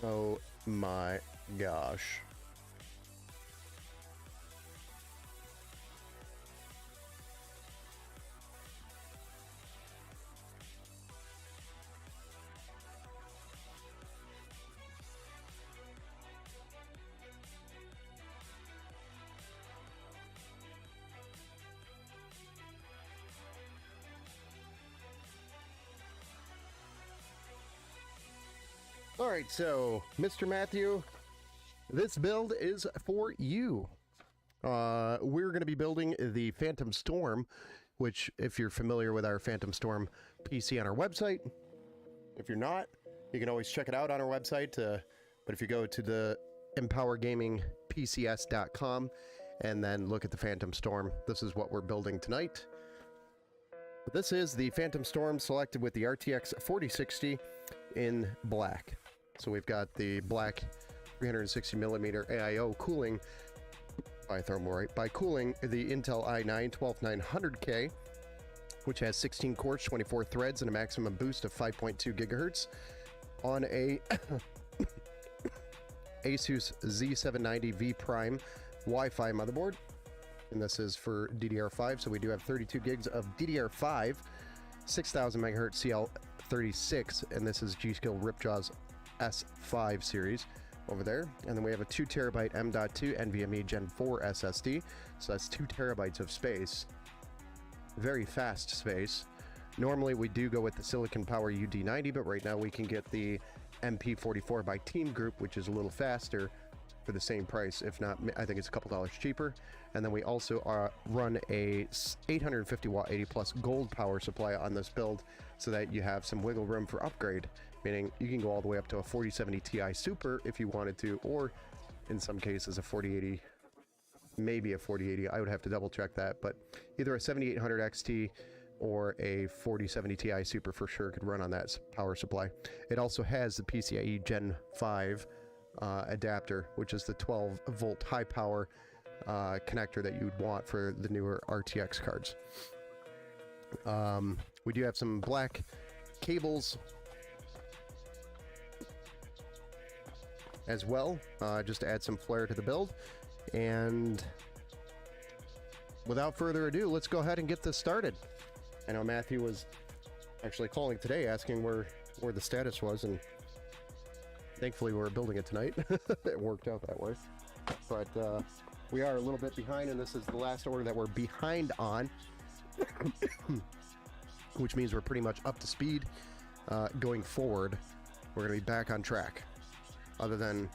Oh my gosh. All right, so Mr. Matthew, this build is for you. We're going to be building the Phantom Storm, which, if you're familiar with our Phantom Storm PC on our website, if you're not, you can always check it out on our website. But if you go to the empowergamingpcs.com and then look at the Phantom Storm, this is what we're building tonight. This is the Phantom Storm selected with the RTX 4060 in black. So we've got the black 360 millimeter AIO cooling by Thermalright by cooling the Intel i9 12900K, which has 16 cores, 24 threads, and a maximum boost of 5.2 gigahertz on a Asus Z790 V Prime Wi-Fi motherboard. And this is for DDR5, so we do have 32 gigs of DDR5, 6000 megahertz CL36, and this is G.Skill Ripjaws S5 series over there. And then we have a 2 terabyte M.2 NVMe Gen 4 SSD, so that's 2 terabytes of space. Very fast space. Normally we do go with the Silicon Power UD90, but right now we can get the MP44 by Team Group, which is a little faster for the same price. If not, I think it's a couple dollars cheaper. And then we also run a 850 watt 80 plus gold power supply on this build, so that you have some wiggle room for upgrade meaning you can go all the way up to a 4070 Ti Super if you wanted to, or in some cases a 4080, maybe a 4080. I would have to double check that, but either a 7800 XT or a 4070 Ti Super for sure could run on that power supply. It also has the PCIe Gen 5 adapter, which is the 12 volt high power connector that you would want for the newer RTX cards. We do have some black cables as well, just to add some flair to the build. And without further ado, let's go ahead and get this started. I know Matthew was actually calling today asking where the status was, and thankfully we're building it tonight. It worked out that way. But we are a little bit behind, and this is the last order that we're behind on, which means we're pretty much up to speed. Going forward, we're going to be back on track, other than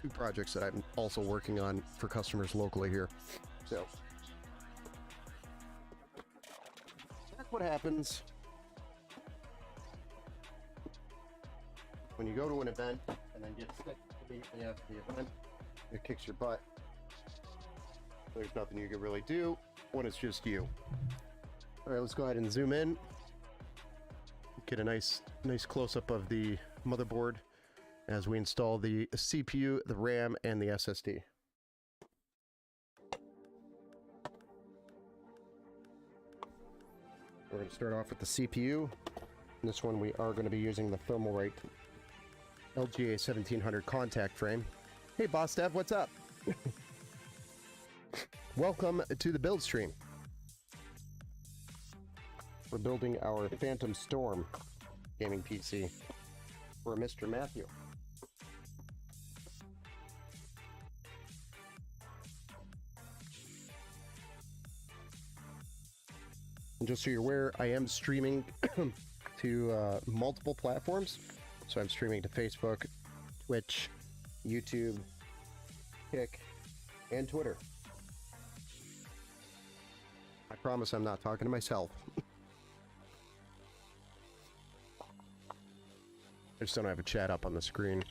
2 projects that I'm also working on for customers locally here. So that's what happens when you go to an event and then get sick immediately after the event. It kicks your butt. There's nothing you can really do when it's just you. All right, let's go ahead and zoom in. Get a nice close-up of the motherboard as we install the CPU, the RAM, and the SSD. We're going to start off with the CPU. In this one, we are going to be using the Thermalright LGA 1700 contact frame. Hey, Boss Dev, what's up? Welcome to the build stream. We're building our Phantom Storm gaming PC for Mr. Matthew. And just so you're aware, I am streaming to multiple platforms. So I'm streaming to Facebook, Twitch, YouTube, Kick, and Twitter. I promise I'm not talking to myself. I just don't have a chat up on the screen.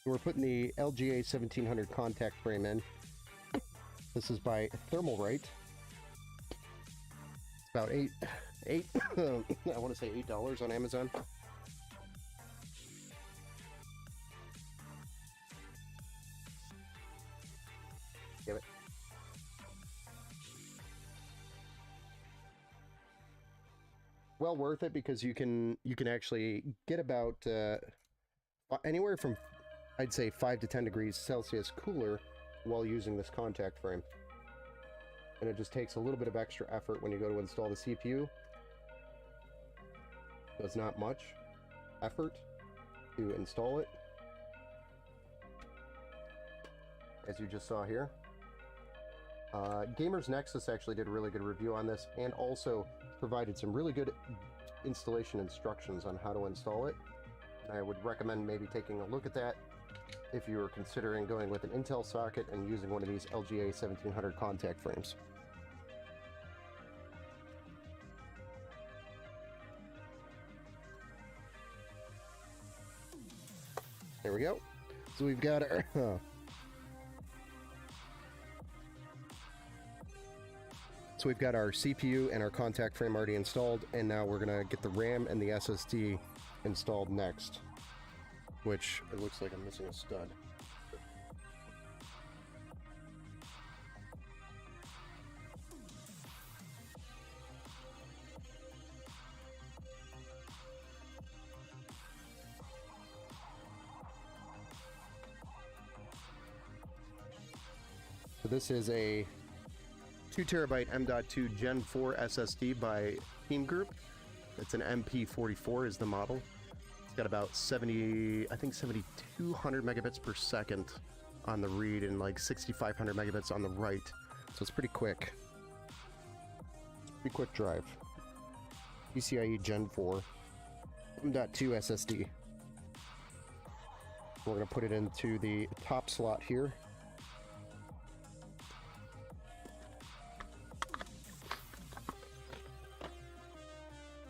We're putting the LGA 1700 contact frame in. This is by Thermalright. It's about eight I want to say $8 on Amazon. Give it. Well worth it, because you can actually get about anywhere from, I'd say, 5 to 10 degrees Celsius cooler while using this contact frame. And it just takes a little bit of extra effort when you go to install the CPU. So it's not much effort to install it, as you just saw here. Gamers Nexus actually did a really good review on this, and also provided some really good installation instructions on how to install it. I would recommend maybe taking a look at that if you were considering going with an Intel socket and using one of these LGA 1700 contact frames. There we go. So we've got our So we've got our CPU and our contact frame already installed, and now we're gonna get the RAM and the SSD installed next, which it looks like I'm missing a stud. So this is a 2 terabyte M.2 Gen 4 SSD by Team Group. It's an MP44 is the model. It's got about 7,200 megabits per second on the read and like 6,500 megabits on the write. So it's pretty quick. Pretty quick drive. PCIe Gen 4 M.2 SSD. We're going to put it into the top slot here.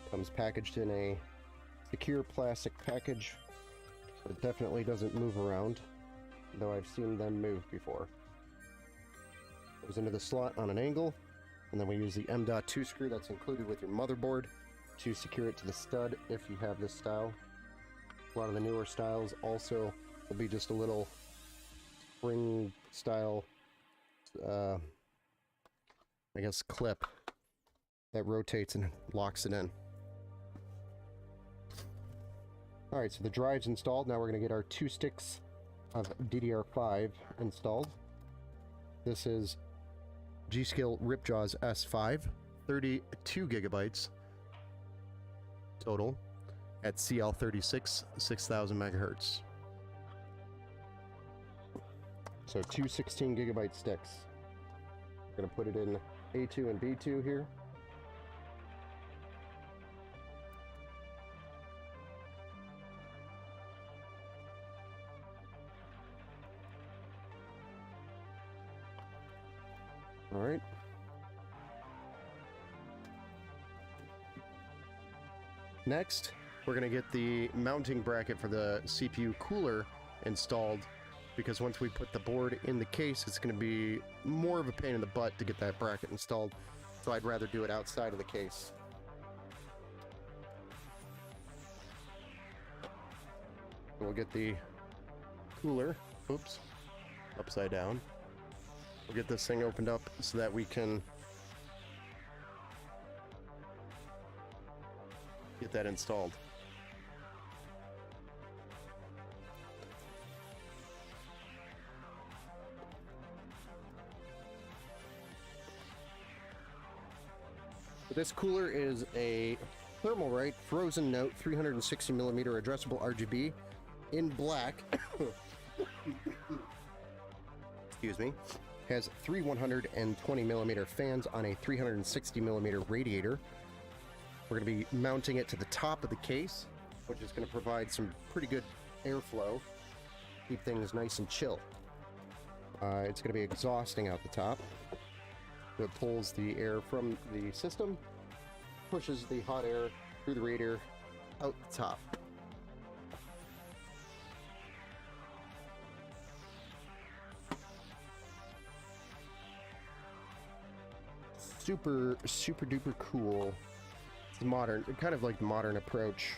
Comes packaged in a secure plastic package, but it definitely doesn't move around, though I've seen them move before. Goes into the slot on an angle, and then we use the M.2 screw that's included with your motherboard to secure it to the stud if you have this style. A lot of the newer styles also will be just a little spring style, I guess, clip that rotates and locks it in. Alright, so the drive's installed. Now we're going to get our 2 sticks of DDR5 installed. This is G.Skill Ripjaws S5, 32 gigabytes total at CL36, 6000 megahertz. So 2 16 gigabyte sticks. I'm going to put it in A2 and B2 here. All right. Next, we're going to get the mounting bracket for the CPU cooler installed, because once we put the board in the case, it's going to be more of a pain in the butt to get that bracket installed. So I'd rather do it outside of the case. We'll get the cooler, oops, upside down. We'll get this thing opened up so that we can get that installed. This cooler is a Thermalright Frozen Note 360mm addressable RGB in black. Excuse me. Has 3 120mm fans on a 360mm radiator. We're going to be mounting it to the top of the case, which is going to provide some pretty good airflow, keep things nice and chill. It's going to be exhausting out the top. It pulls the air from the system, pushes the hot air through the radiator out the top. Super duper cool. It's modern, kind of like the modern approach.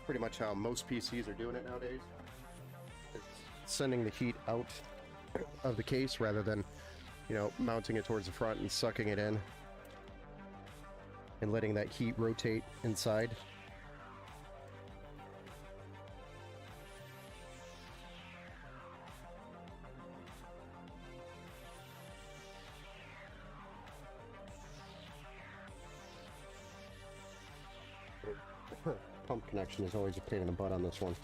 Pretty much how most PCs are doing it nowadays. It's sending the heat out of the case rather than, you know, mounting it towards the front and sucking it in and letting that heat rotate inside. Pump connection is always a pain in the butt on this one.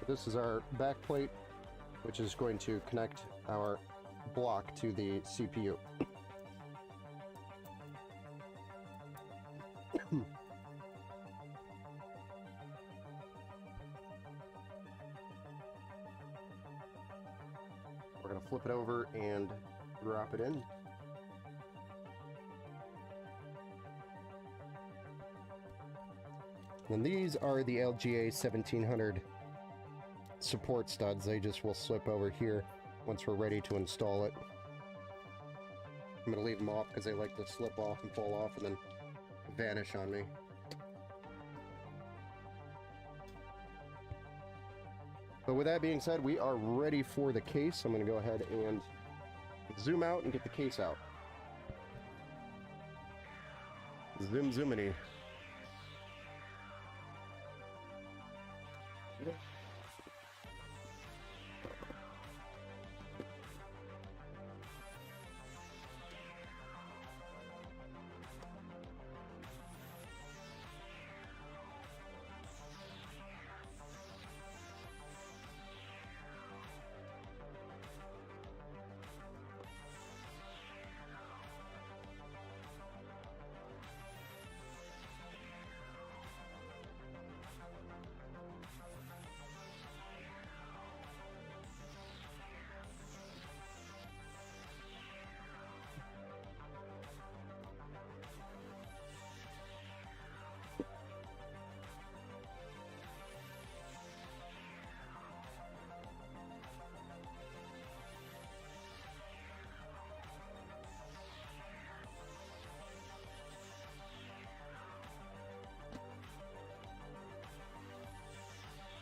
This is our back plate, which is going to connect our block to the CPU. We're going to flip it over and drop it in. And these are the LGA 1700 support studs. They just will slip over here once we're ready to install it. I'm going to leave them off because they like to slip off and fall off and then vanish on me. But with that being said, we are ready for the case. I'm going to go ahead and zoom out and get the case out. Zoom zoomity.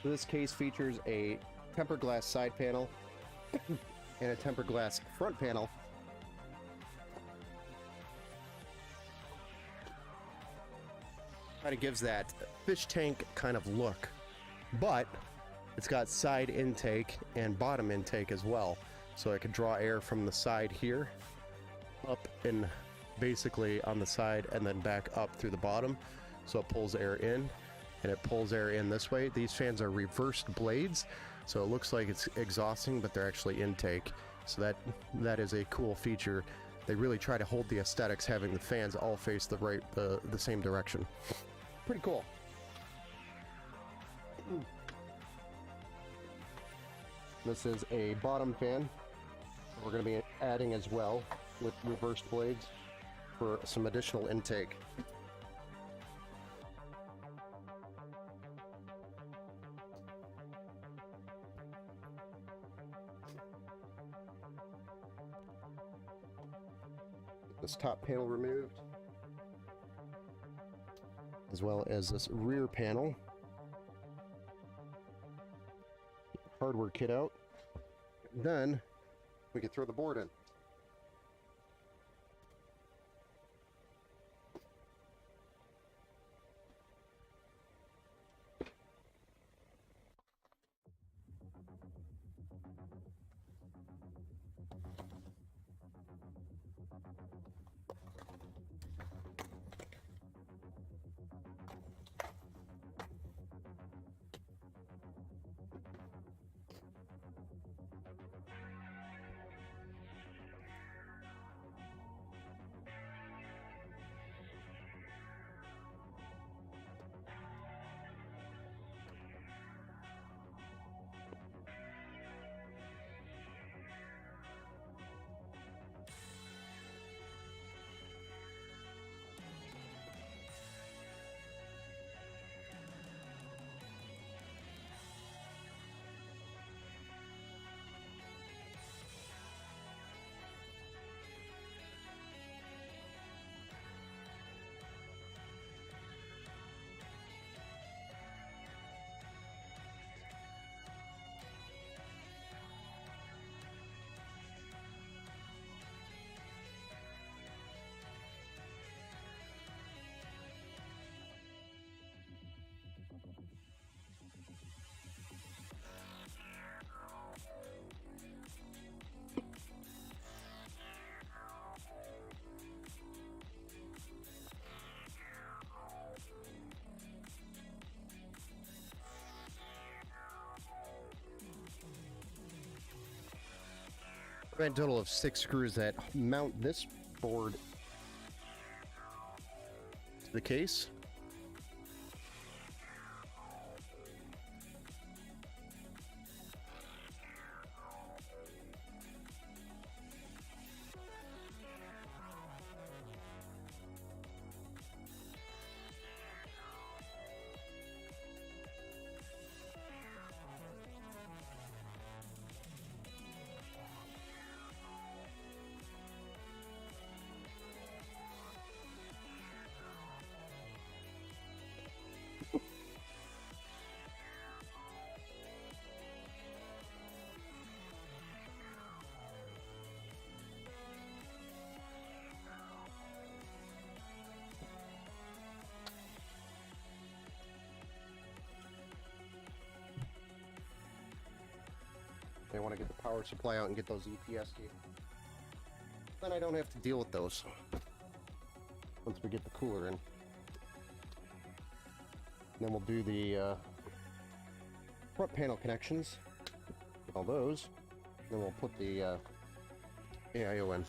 This case features a tempered glass side panel and a tempered glass front panel. Kind of gives that fish tank kind of look, but it's got side intake and bottom intake as well, so I could draw air from the side here up and basically on the side and then back up through the bottom, so it pulls air in and it pulls air in this way. These fans are reversed blades, so it looks like it's exhausting, but they're actually intake, so that is a cool feature. They really try to hold the aesthetics, having the fans all face the same direction. Pretty cool. This is a bottom fan we're going to be adding as well with reversed blades for some additional intake. This top panel removed, as well as this rear panel. Hardware kit out. Then we can throw the board in. Grand total of 6 screws that mount this board to the case. want to get the power supply out and get those EPS cables. Then I don't have to deal with those once we get the cooler in. Then we'll do the front panel connections, all those, then we'll put the AIO in.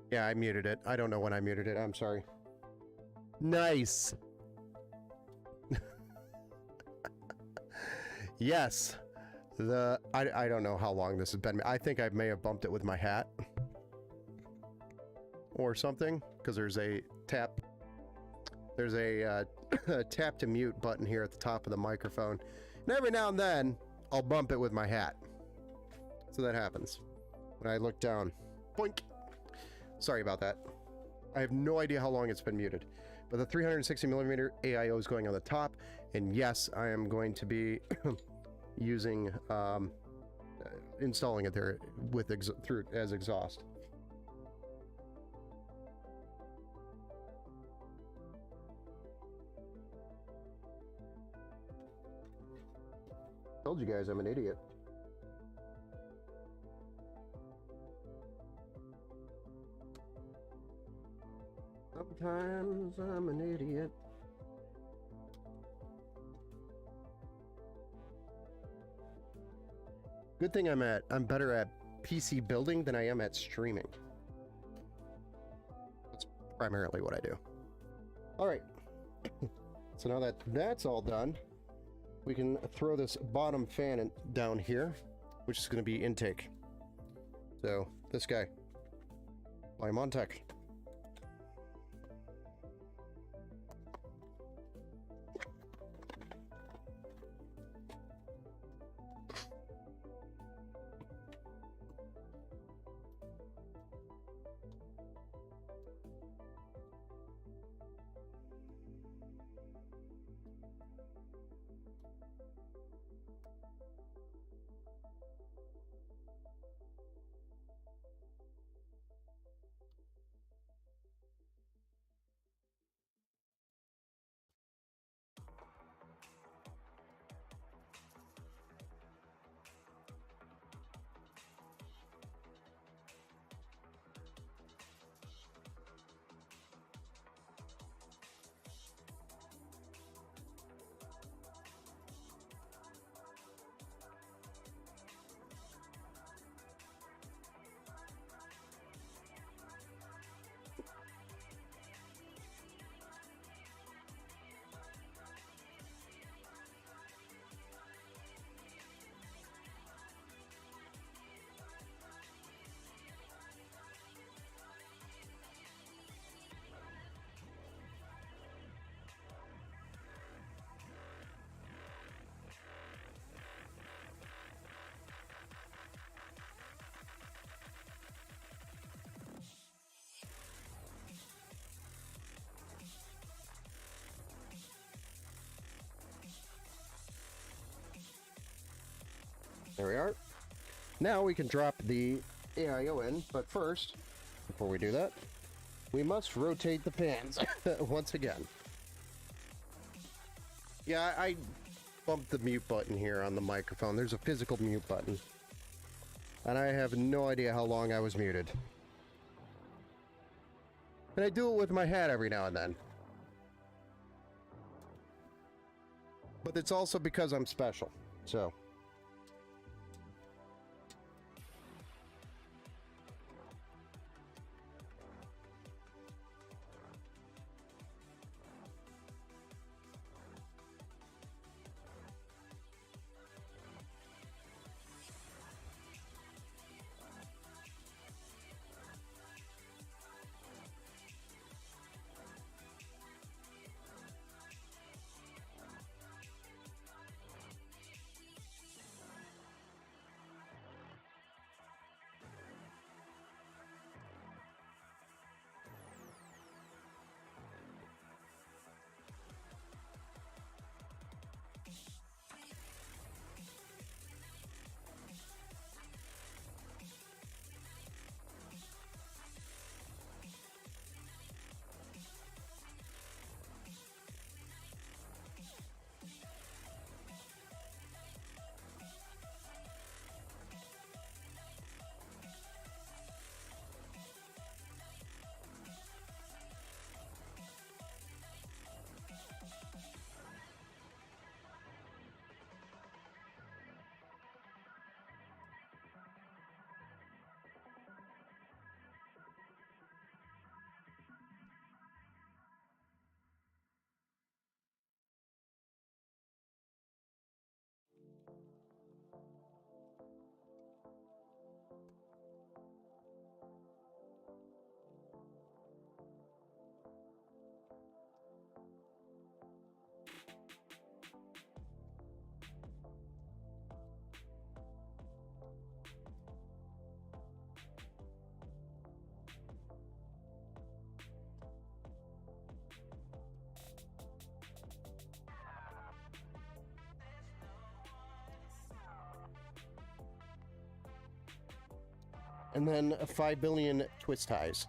Yeah, I muted it. I don't know when I muted it. I'm sorry. Nice. Yes. I don't know how long this has been. I think I may have bumped it with my hat or something, because there's a tap tap to mute button here at the top of the microphone, and every now and then I'll bump it with my hat. So that happens when I look down. Boink. Sorry about that. I have no idea how long it's been muted, but the 360mm AIO is going on the top, and yes, I am going to be using installing it there with as exhaust. Told you guys I'm an idiot. Sometimes I'm an idiot. Good thing I'm better at PC building than I am at streaming. That's primarily what I do. All right. So now that that's all done, we can throw this bottom fan down here, which is going to be intake. So this guy, Lymontech. There we are. Now we can drop the AIO in, but first, before we do that, we must rotate the pans once again. Yeah, I bumped the mute button here on the microphone. There's a physical mute button. And I have no idea how long I was muted. And I do it with my hat every now and then. But it's also because I'm special, so... and then 5 billion twist ties.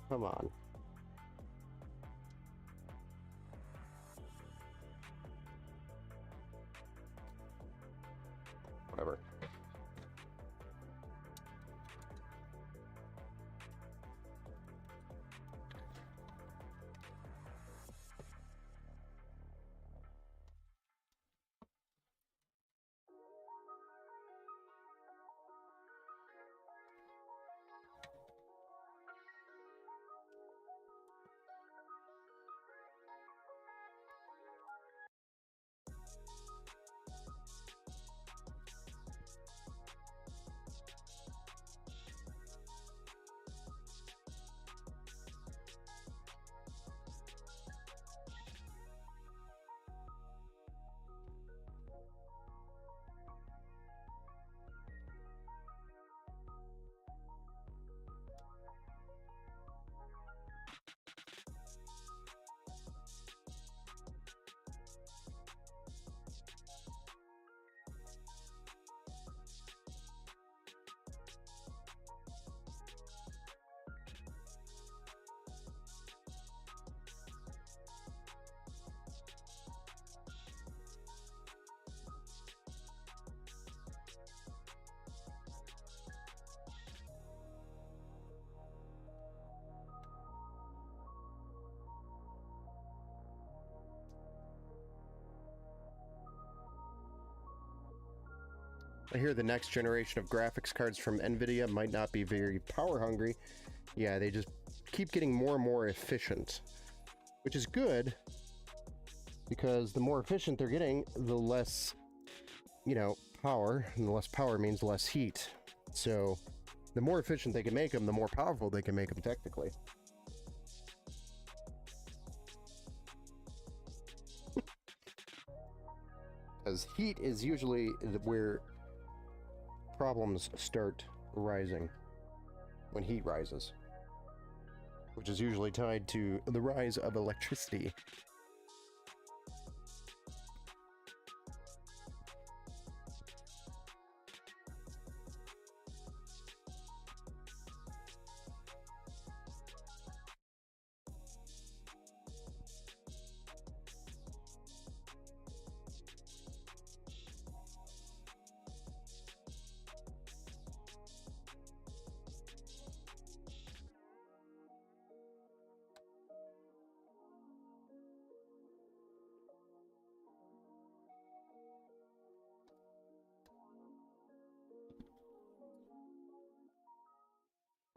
Come on. Whatever. I hear the next generation of graphics cards from NVIDIA might not be very power hungry. Yeah, they just keep getting more and more efficient, which is good because the more efficient they're getting, the less, power, and the less power means less heat. So the more efficient they can make them, the more powerful they can make them technically. Because heat is usually where problems start rising, when heat rises, which is usually tied to the rise of electricity.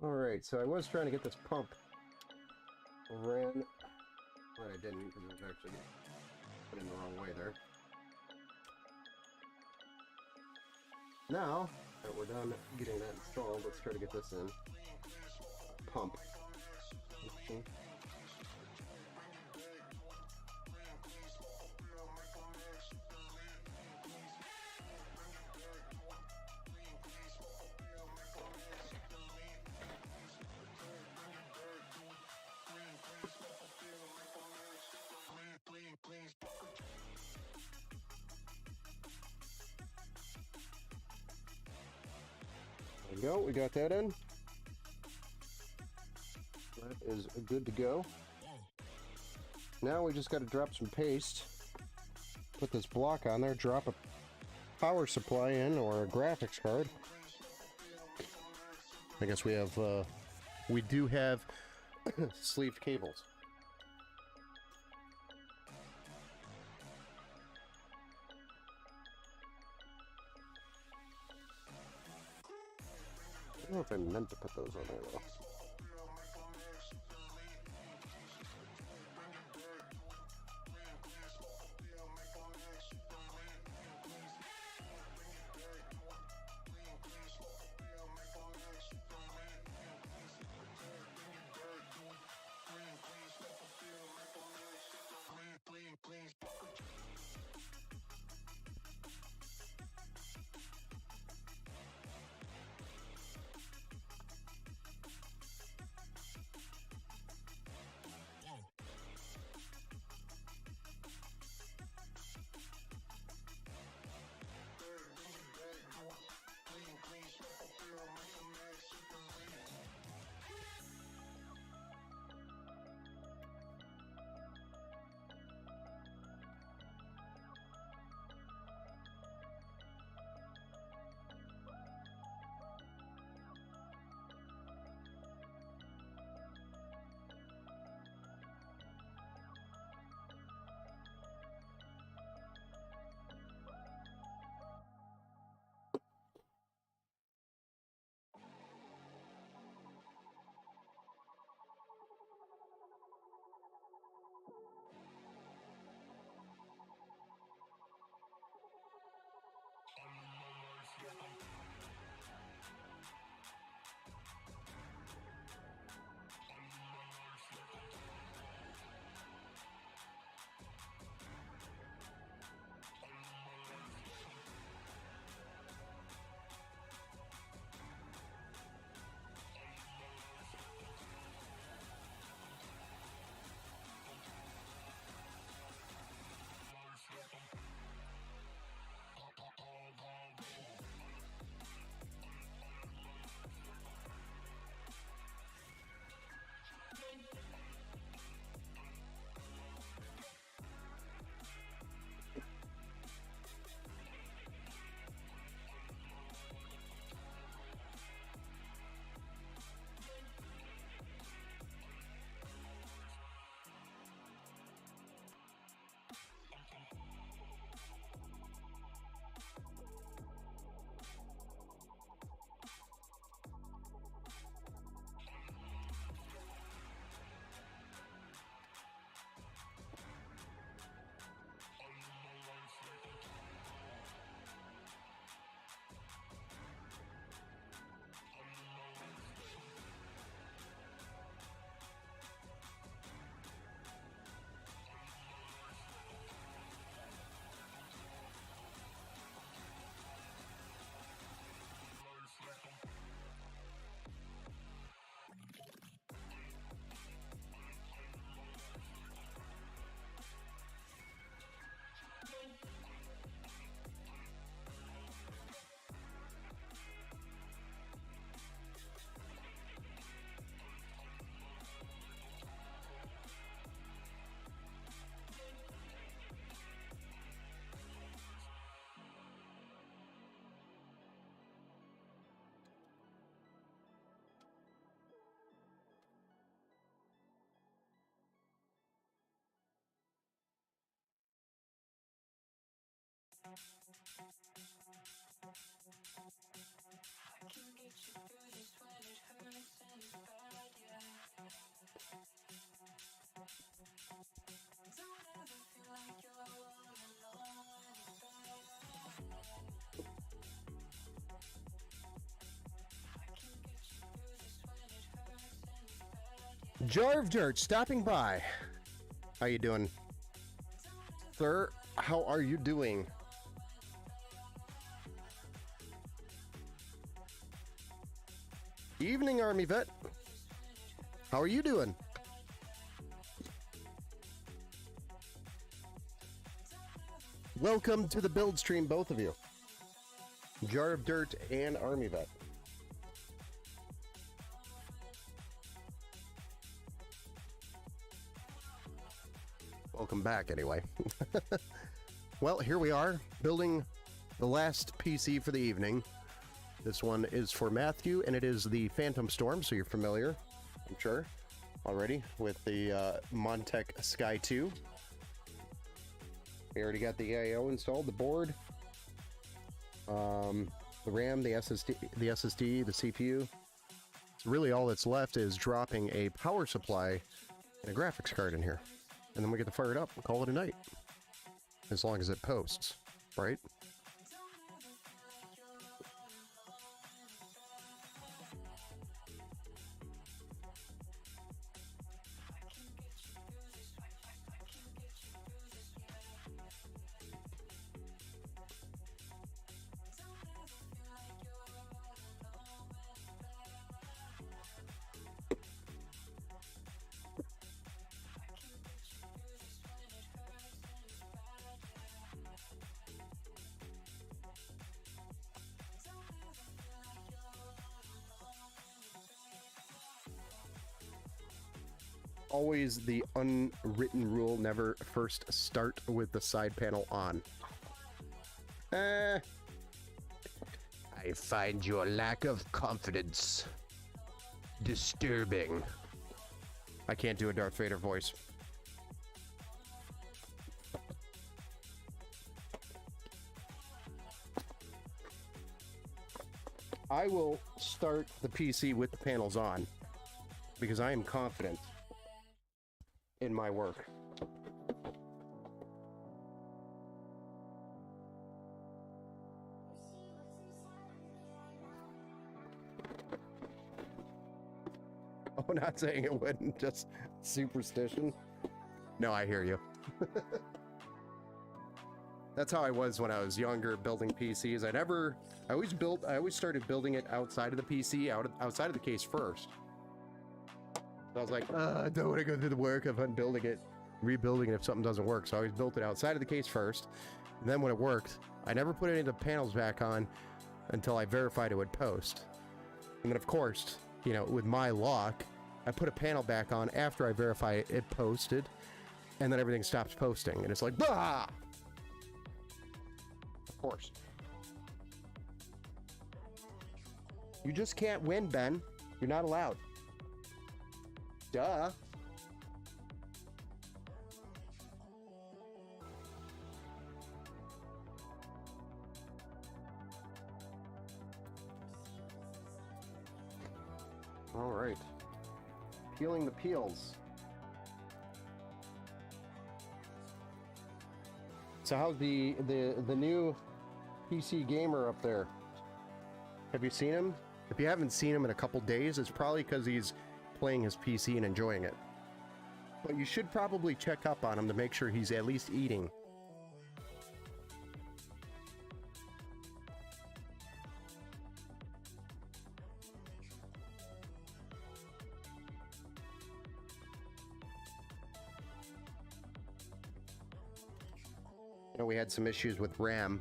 Alright, so I was trying to get this pump ran, but I didn't because it was actually put in the wrong way there. Now that we're done getting that installed, let's try to get this in. Pump. There we go. We got that in. That is good to go. Now we just got to drop some paste. Put this block on there. Drop a power supply in or a graphics card. I guess we do have sleeved cables. I don't know if I meant to put those on there though. Jar of Dirt stopping by. How you doing, sir? How are you doing? Evening, Army Vet. How are you doing? Welcome to the build stream, both of you. Jar of Dirt and Army Vet. Welcome back, anyway. Well, here we are, building the last PC for the evening. This one is for Matthew, and it is the Phantom Storm, so you're familiar, I'm sure, already with the Montech Sky 2. We already got the AIO installed, the board, the RAM, the SSD, the CPU. So really all that's left is dropping a power supply and a graphics card in here. And then we get to fire it up and call it a night. As long as it posts, right? Always the unwritten rule, never first start with the side panel on. I find your lack of confidence disturbing. I can't do a Darth Vader voice. I will start the PC with the panels on because I am confident in my work. Oh, not saying it wouldn't, just superstition. No, I hear you. That's how I was when I was younger, building PCs. I always started building it outside of the PC, outside of the case first. I was like, I don't want to go through the work of unbuilding it, rebuilding it if something doesn't work. So I always built it outside of the case first. And then when it worked, I never put any of the panels back on until I verified it would post. And then of course, you know, with my lock, I put a panel back on after I verify it posted, and then everything stops posting. And it's like, bah! Of course. You just can't win, Ben. You're not allowed. Duh. All right. Peeling the peels. So how's the new PC gamer up there? Have you seen him? If you haven't seen him in a couple days, it's probably because he's playing his PC and enjoying it. But you should probably check up on him to make sure he's at least eating. You know, we had some issues with RAM.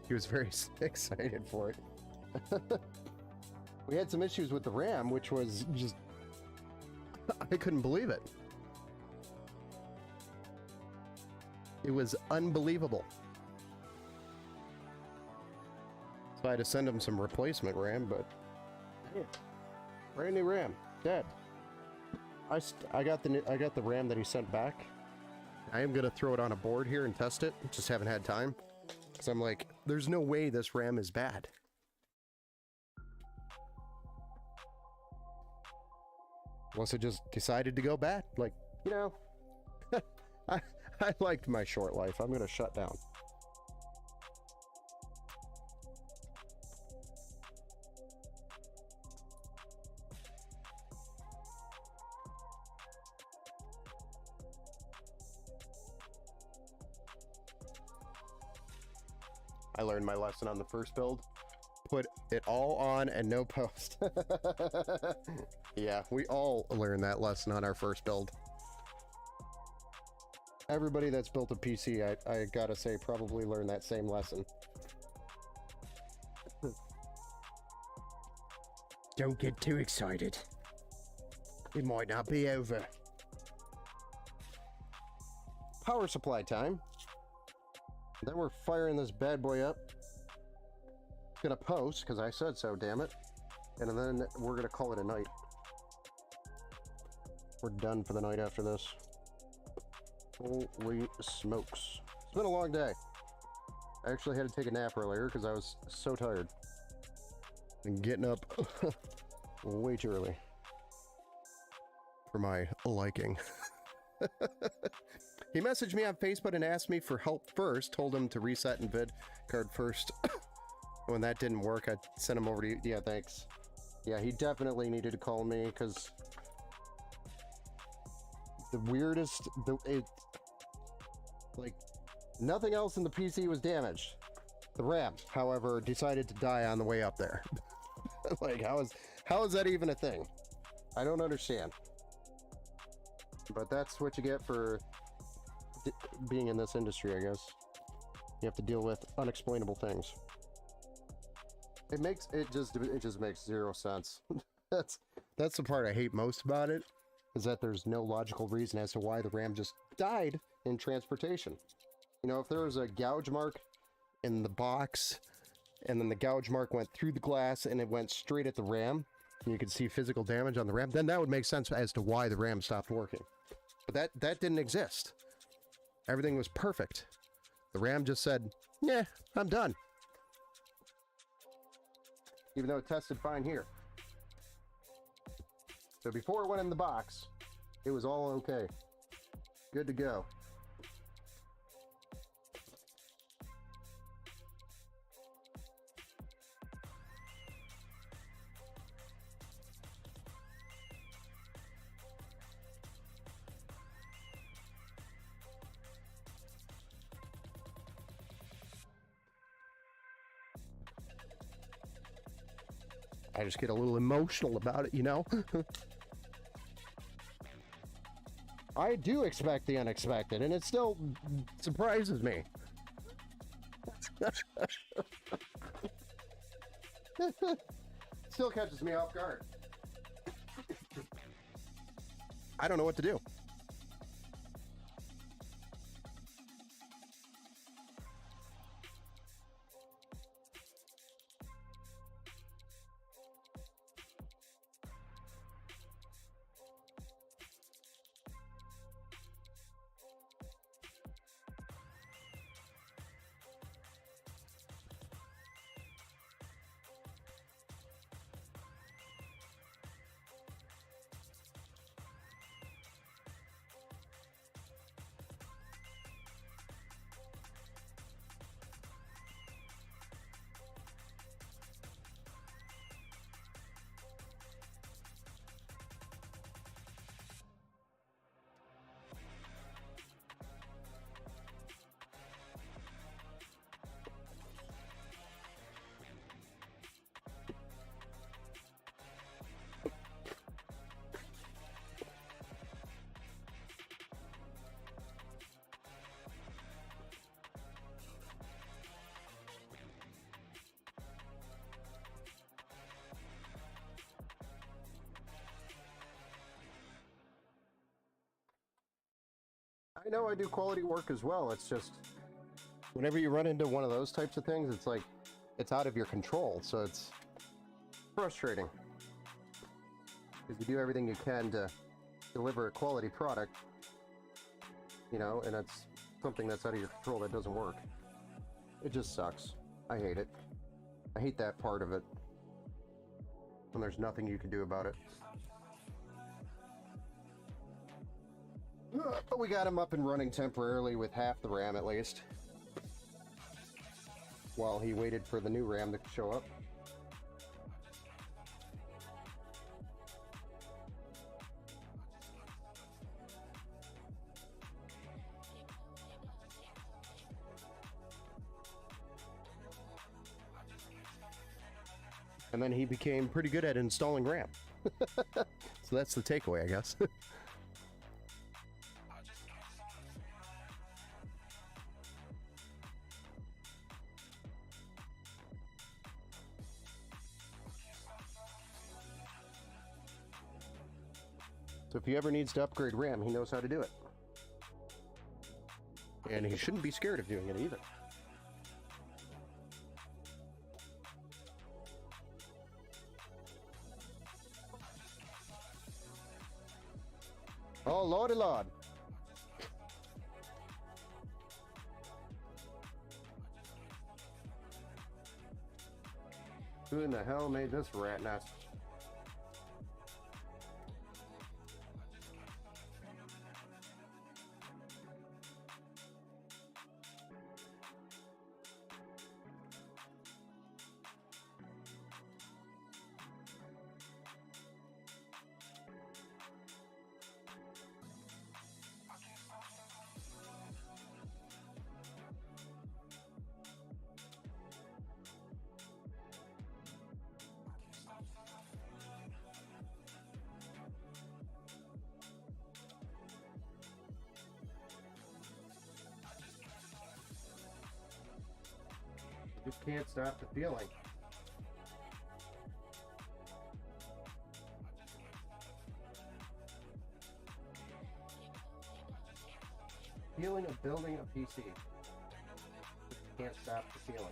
He was very excited for it. We had some issues with the RAM, which was just... I couldn't believe it. It was unbelievable. So I had to send him some replacement RAM, but... Yeah. Brand new RAM. Dead. I got the RAM that he sent back. I am gonna throw it on a board here and test it. Just haven't had time. Because I'm like, there's no way this RAM is bad. Unless it just decided to go bad. Like, you know, I liked my short life. I'm gonna shut down. I learned my lesson on the first build. Put it all on and no post. Yeah, we all learned that lesson on our first build. Everybody that's built a PC, I gotta say, probably learned that same lesson. Don't get too excited. It might not be over. power supply time. Then we're firing this bad boy up. Gonna post, because I said so, damn it. And then we're gonna call it a night. We're done for the night after this. Holy smokes. It's been a long day. I actually had to take a nap earlier because I was so tired. And getting up way too early. For my liking. He messaged me on Facebook and asked me for help first. Told him to reset and vid card first. When that didn't work, I sent him over to you. Yeah, thanks. Yeah, he definitely needed to call me because the weirdest, like nothing else in the PC was damaged. The RAM, however, decided to die on the way up there. Like, how is that even a thing? I don't understand. But that's what you get for being in this industry, I guess. You have to deal with unexplainable things. It just makes zero sense. That's the part I hate most about it, is that there's no logical reason as to why the RAM just died in transportation. You know, if there was a gouge mark in the box, and then the gouge mark went through the glass and it went straight at the RAM, and you could see physical damage on the RAM, then that would make sense as to why the RAM stopped working. But that didn't exist. Everything was perfect. The RAM just said, yeah, I'm done. Even though it tested fine here. So before it went in the box, it was all okay. Good to go. I just get a little emotional about it, you know? I do expect the unexpected, and it still surprises me. Still catches me off guard. I don't know what to do. I know I do quality work as well. It's just whenever you run into one of those types of things, it's like it's out of your control. So it's frustrating because you do everything you can to deliver a quality product, you know, and it's something that's out of your control that doesn't work. It just sucks. I hate it. I hate that part of it. And there's nothing you can do about it. But we got him up and running temporarily with half the RAM at least, while he waited for the new RAM to show up. And then he became pretty good at installing RAM. So that's the takeaway, I guess. So if he ever needs to upgrade RAM, he knows how to do it. And he shouldn't be scared of doing it either. Oh, lordy lord. Who in the hell made this rat nest? Just can't stop the feeling. Feeling of building a PC. Just can't stop the feeling.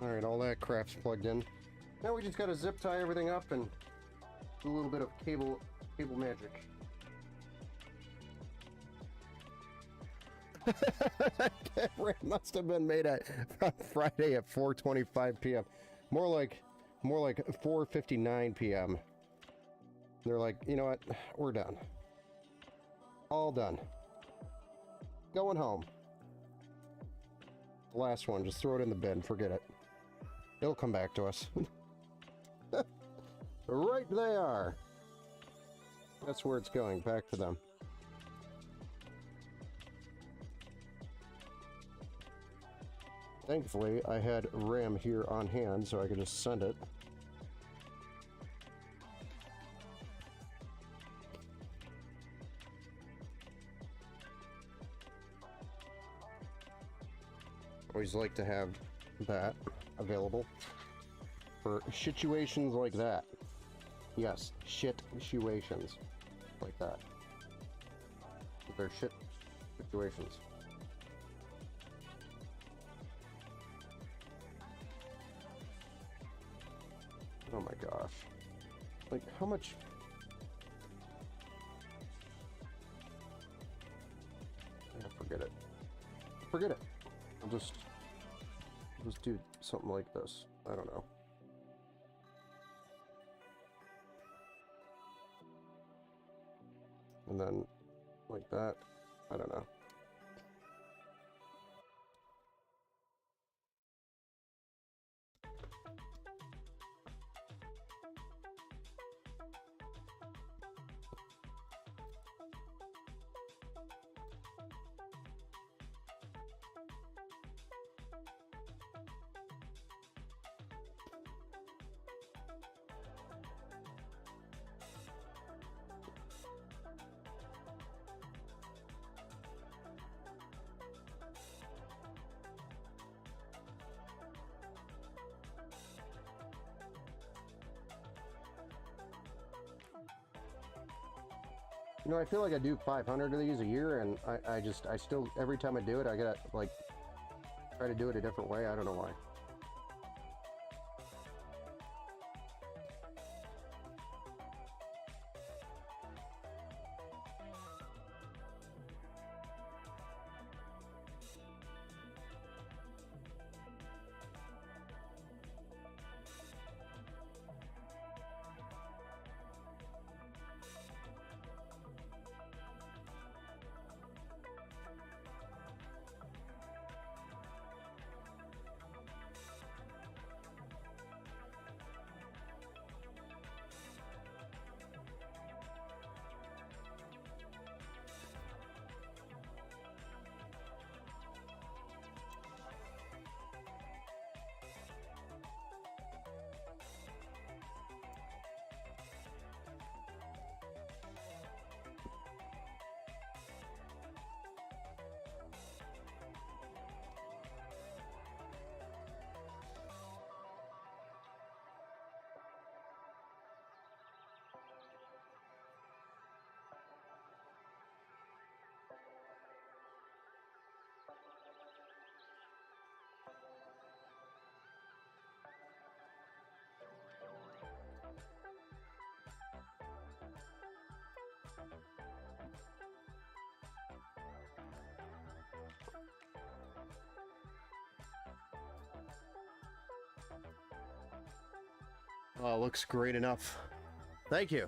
Alright, all that crap's plugged in. Now we just gotta zip tie everything up and do a little bit of cable magic. It must have been made at Friday at 4:25 p.m. More like 4:59 p.m. They're like, you know what? We're done. All done. Going home. The last one, just throw it in the bin. Forget it. It'll come back to us. Right they are. That's where it's going, back to them. Thankfully, I had RAM here on hand, so I could just send it. Always like to have that available for situations like that. Yes, shit-situations like that. They're shit situations. Oh my gosh. Like, how much... Yeah, forget it. Forget it. I'll just do something like this. I don't know. And then, like that. I don't know. You know, I feel like I do 500 of these a year, and I still, every time I do it, I gotta, like, try to do it a different way. I don't know why. Oh, looks great enough. Thank you.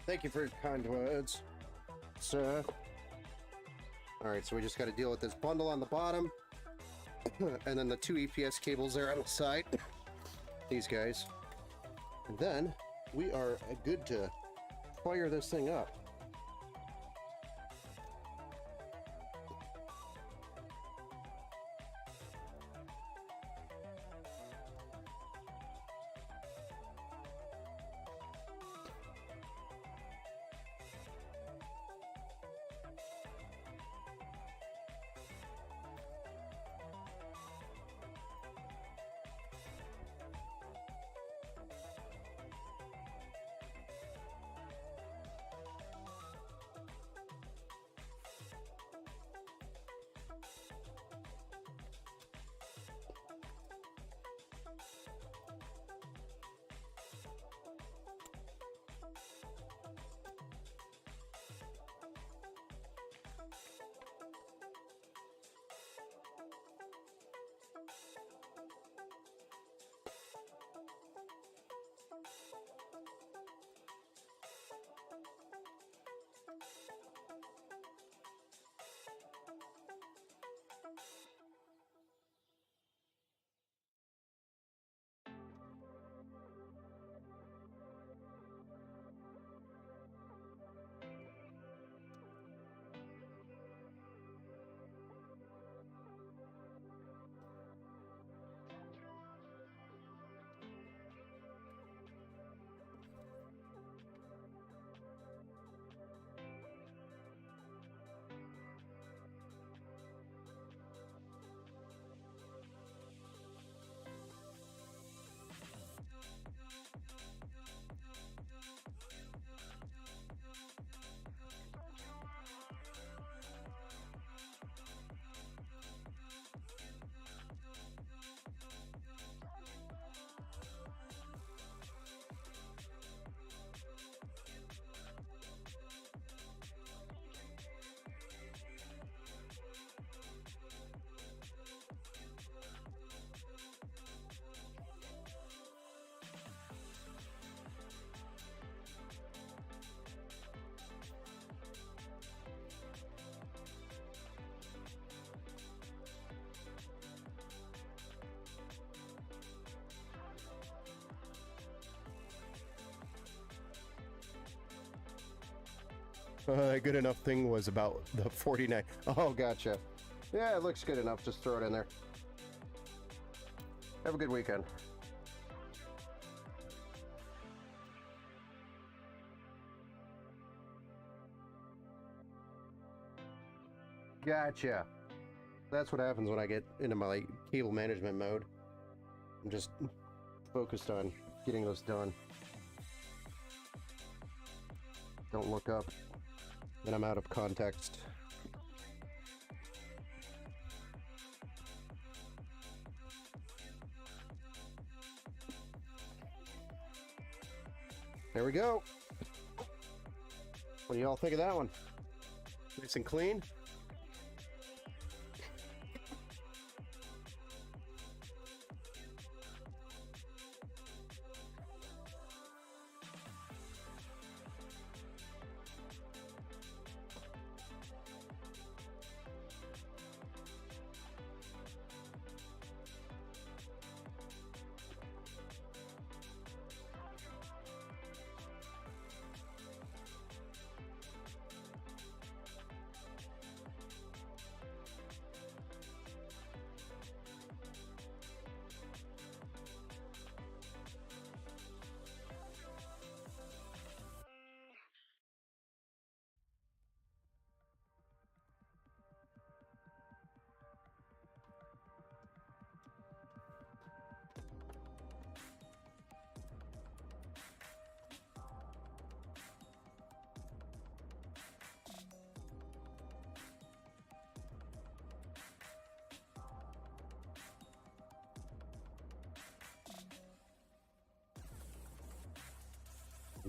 Thank you for your kind words, sir. Alright, so we just got to deal with this bundle on the bottom. And then the 2 EPS cables there on the side. These guys. And then we are good to fire this thing up. Good enough thing was about the 49. Oh, gotcha. Yeah, it looks good enough. Just throw it in there. Have a good weekend. Gotcha. That's what happens when I get into my cable management mode. I'm just focused on getting this done. Don't look up, and I'm out of context. There we go. What do y'all think of that one? Nice and clean?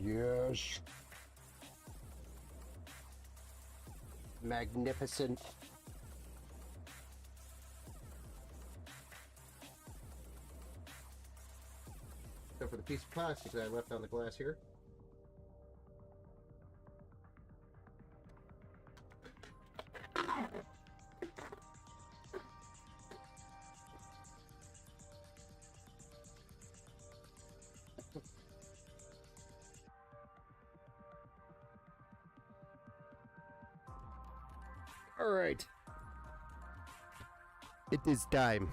Yes. Magnificent. for the piece of plastic that I left on the glass here. All right. It is time.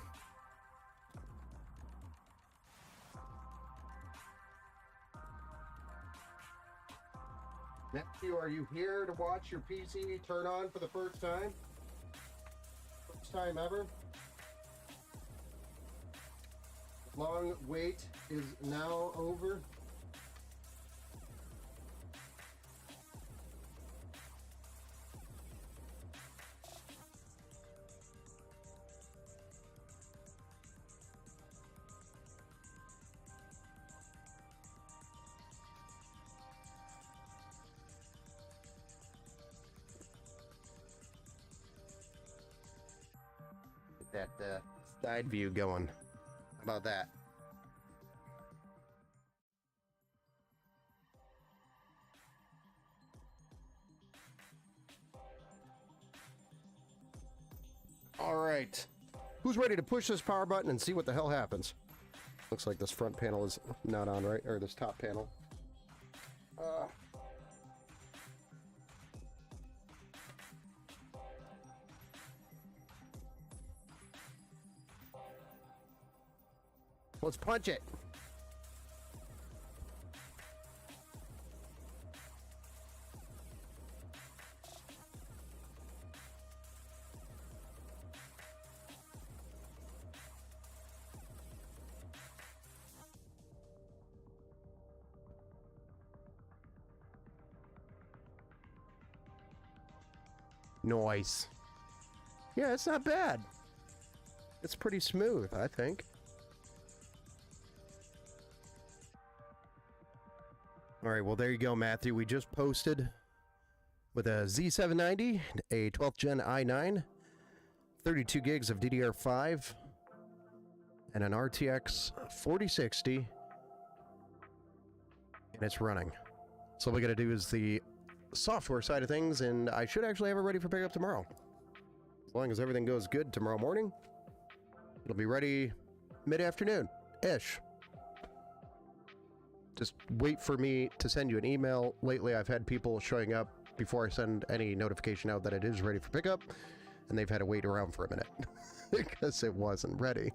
Matthew, are you here to watch your PC turn on for the first time? First time ever? Long wait is now over. Get that side view going. How about that? All right. Who's ready to push this power button and see what the hell happens? Looks like this front panel is not on, right? Or this top panel. Let's punch it. Nice. Yeah, it's not bad. It's pretty smooth, I think. All right, well, there you go, Matthew. We just posted with a Z790, a 12th gen i9, 32 gigs of DDR5, and an RTX 4060, and it's running. So all we got to do is the software side of things, and I should actually have it ready for pickup tomorrow. As long as everything goes good tomorrow morning, it'll be ready mid-afternoon-ish. Just wait for me to send you an email. Lately, I've had people showing up before I send any notification out that it is ready for pickup, and they've had to wait around for a minute because it wasn't ready.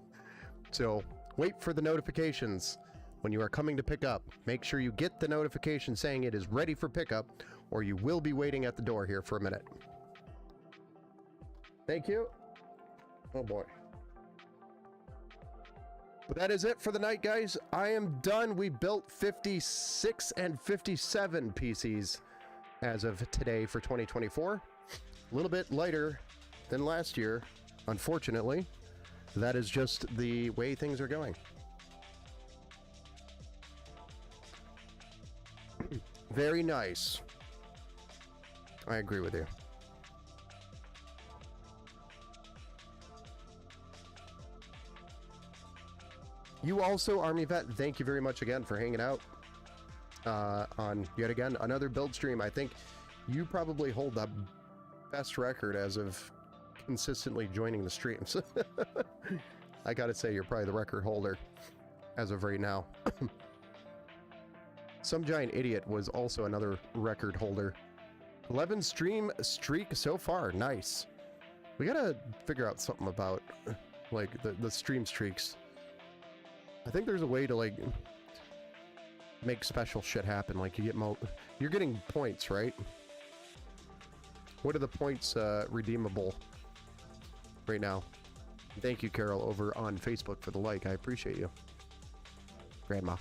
So wait for the notifications when you are coming to pick up. Make sure you get the notification saying it is ready for pickup, or you will be waiting at the door here for a minute. Thank you. Oh boy. But that is it for the night, guys. I am done. We built 56 and 57 PCs as of today for 2024. A little bit lighter than last year, unfortunately. That is just the way things are going. Very nice. I agree with you. You also, Army Vet, thank you very much again for hanging out on, yet again, another build stream. I think you probably hold the best record as of consistently joining the streams. I gotta say, you're probably the record holder as of right now. Some Giant Idiot was also another record holder. 11 stream streak so far. Nice. We gotta figure out something about, like, the stream streaks. I think there's a way to, like, make special shit happen. Like, you get you're getting points, right? What are the points redeemable right now? Thank you, Carol, over on Facebook for the like. I appreciate you. Grandma.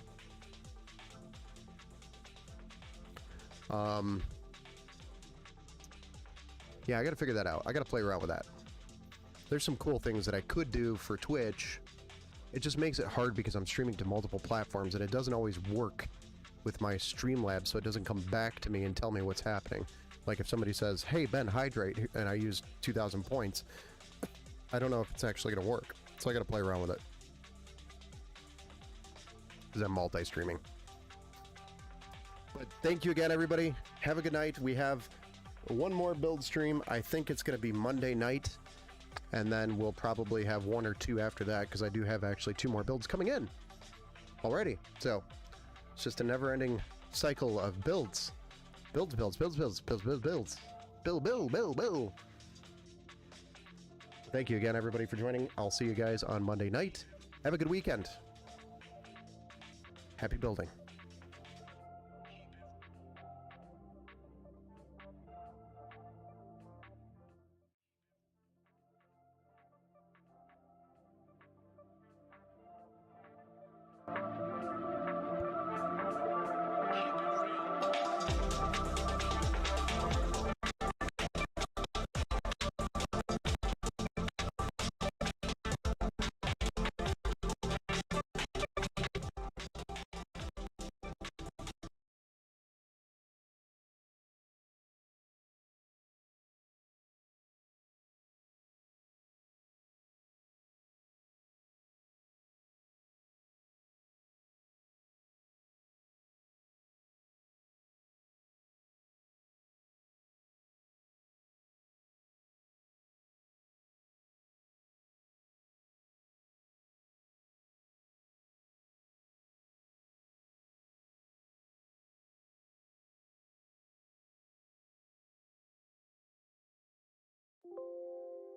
Yeah, I gotta figure that out. I gotta play around with that. There's some cool things that I could do for Twitch. It just makes it hard because I'm streaming to multiple platforms, and it doesn't always work with my Streamlabs, so it doesn't come back to me and tell me what's happening. Like if somebody says, hey, Ben, hydrate, and I use 2,000 points, I don't know if it's actually going to work. So I got to play around with it. because I'm multi-streaming. But thank you again, everybody. Have a good night. We have one more build stream. I think it's going to be Monday night. And then we'll probably have one or two after that, because I do have actually 2 more builds coming in already. So it's just a never-ending cycle of builds. Build. Thank you again, everybody, for joining. I'll see you guys on Monday night. Have a good weekend. Happy building.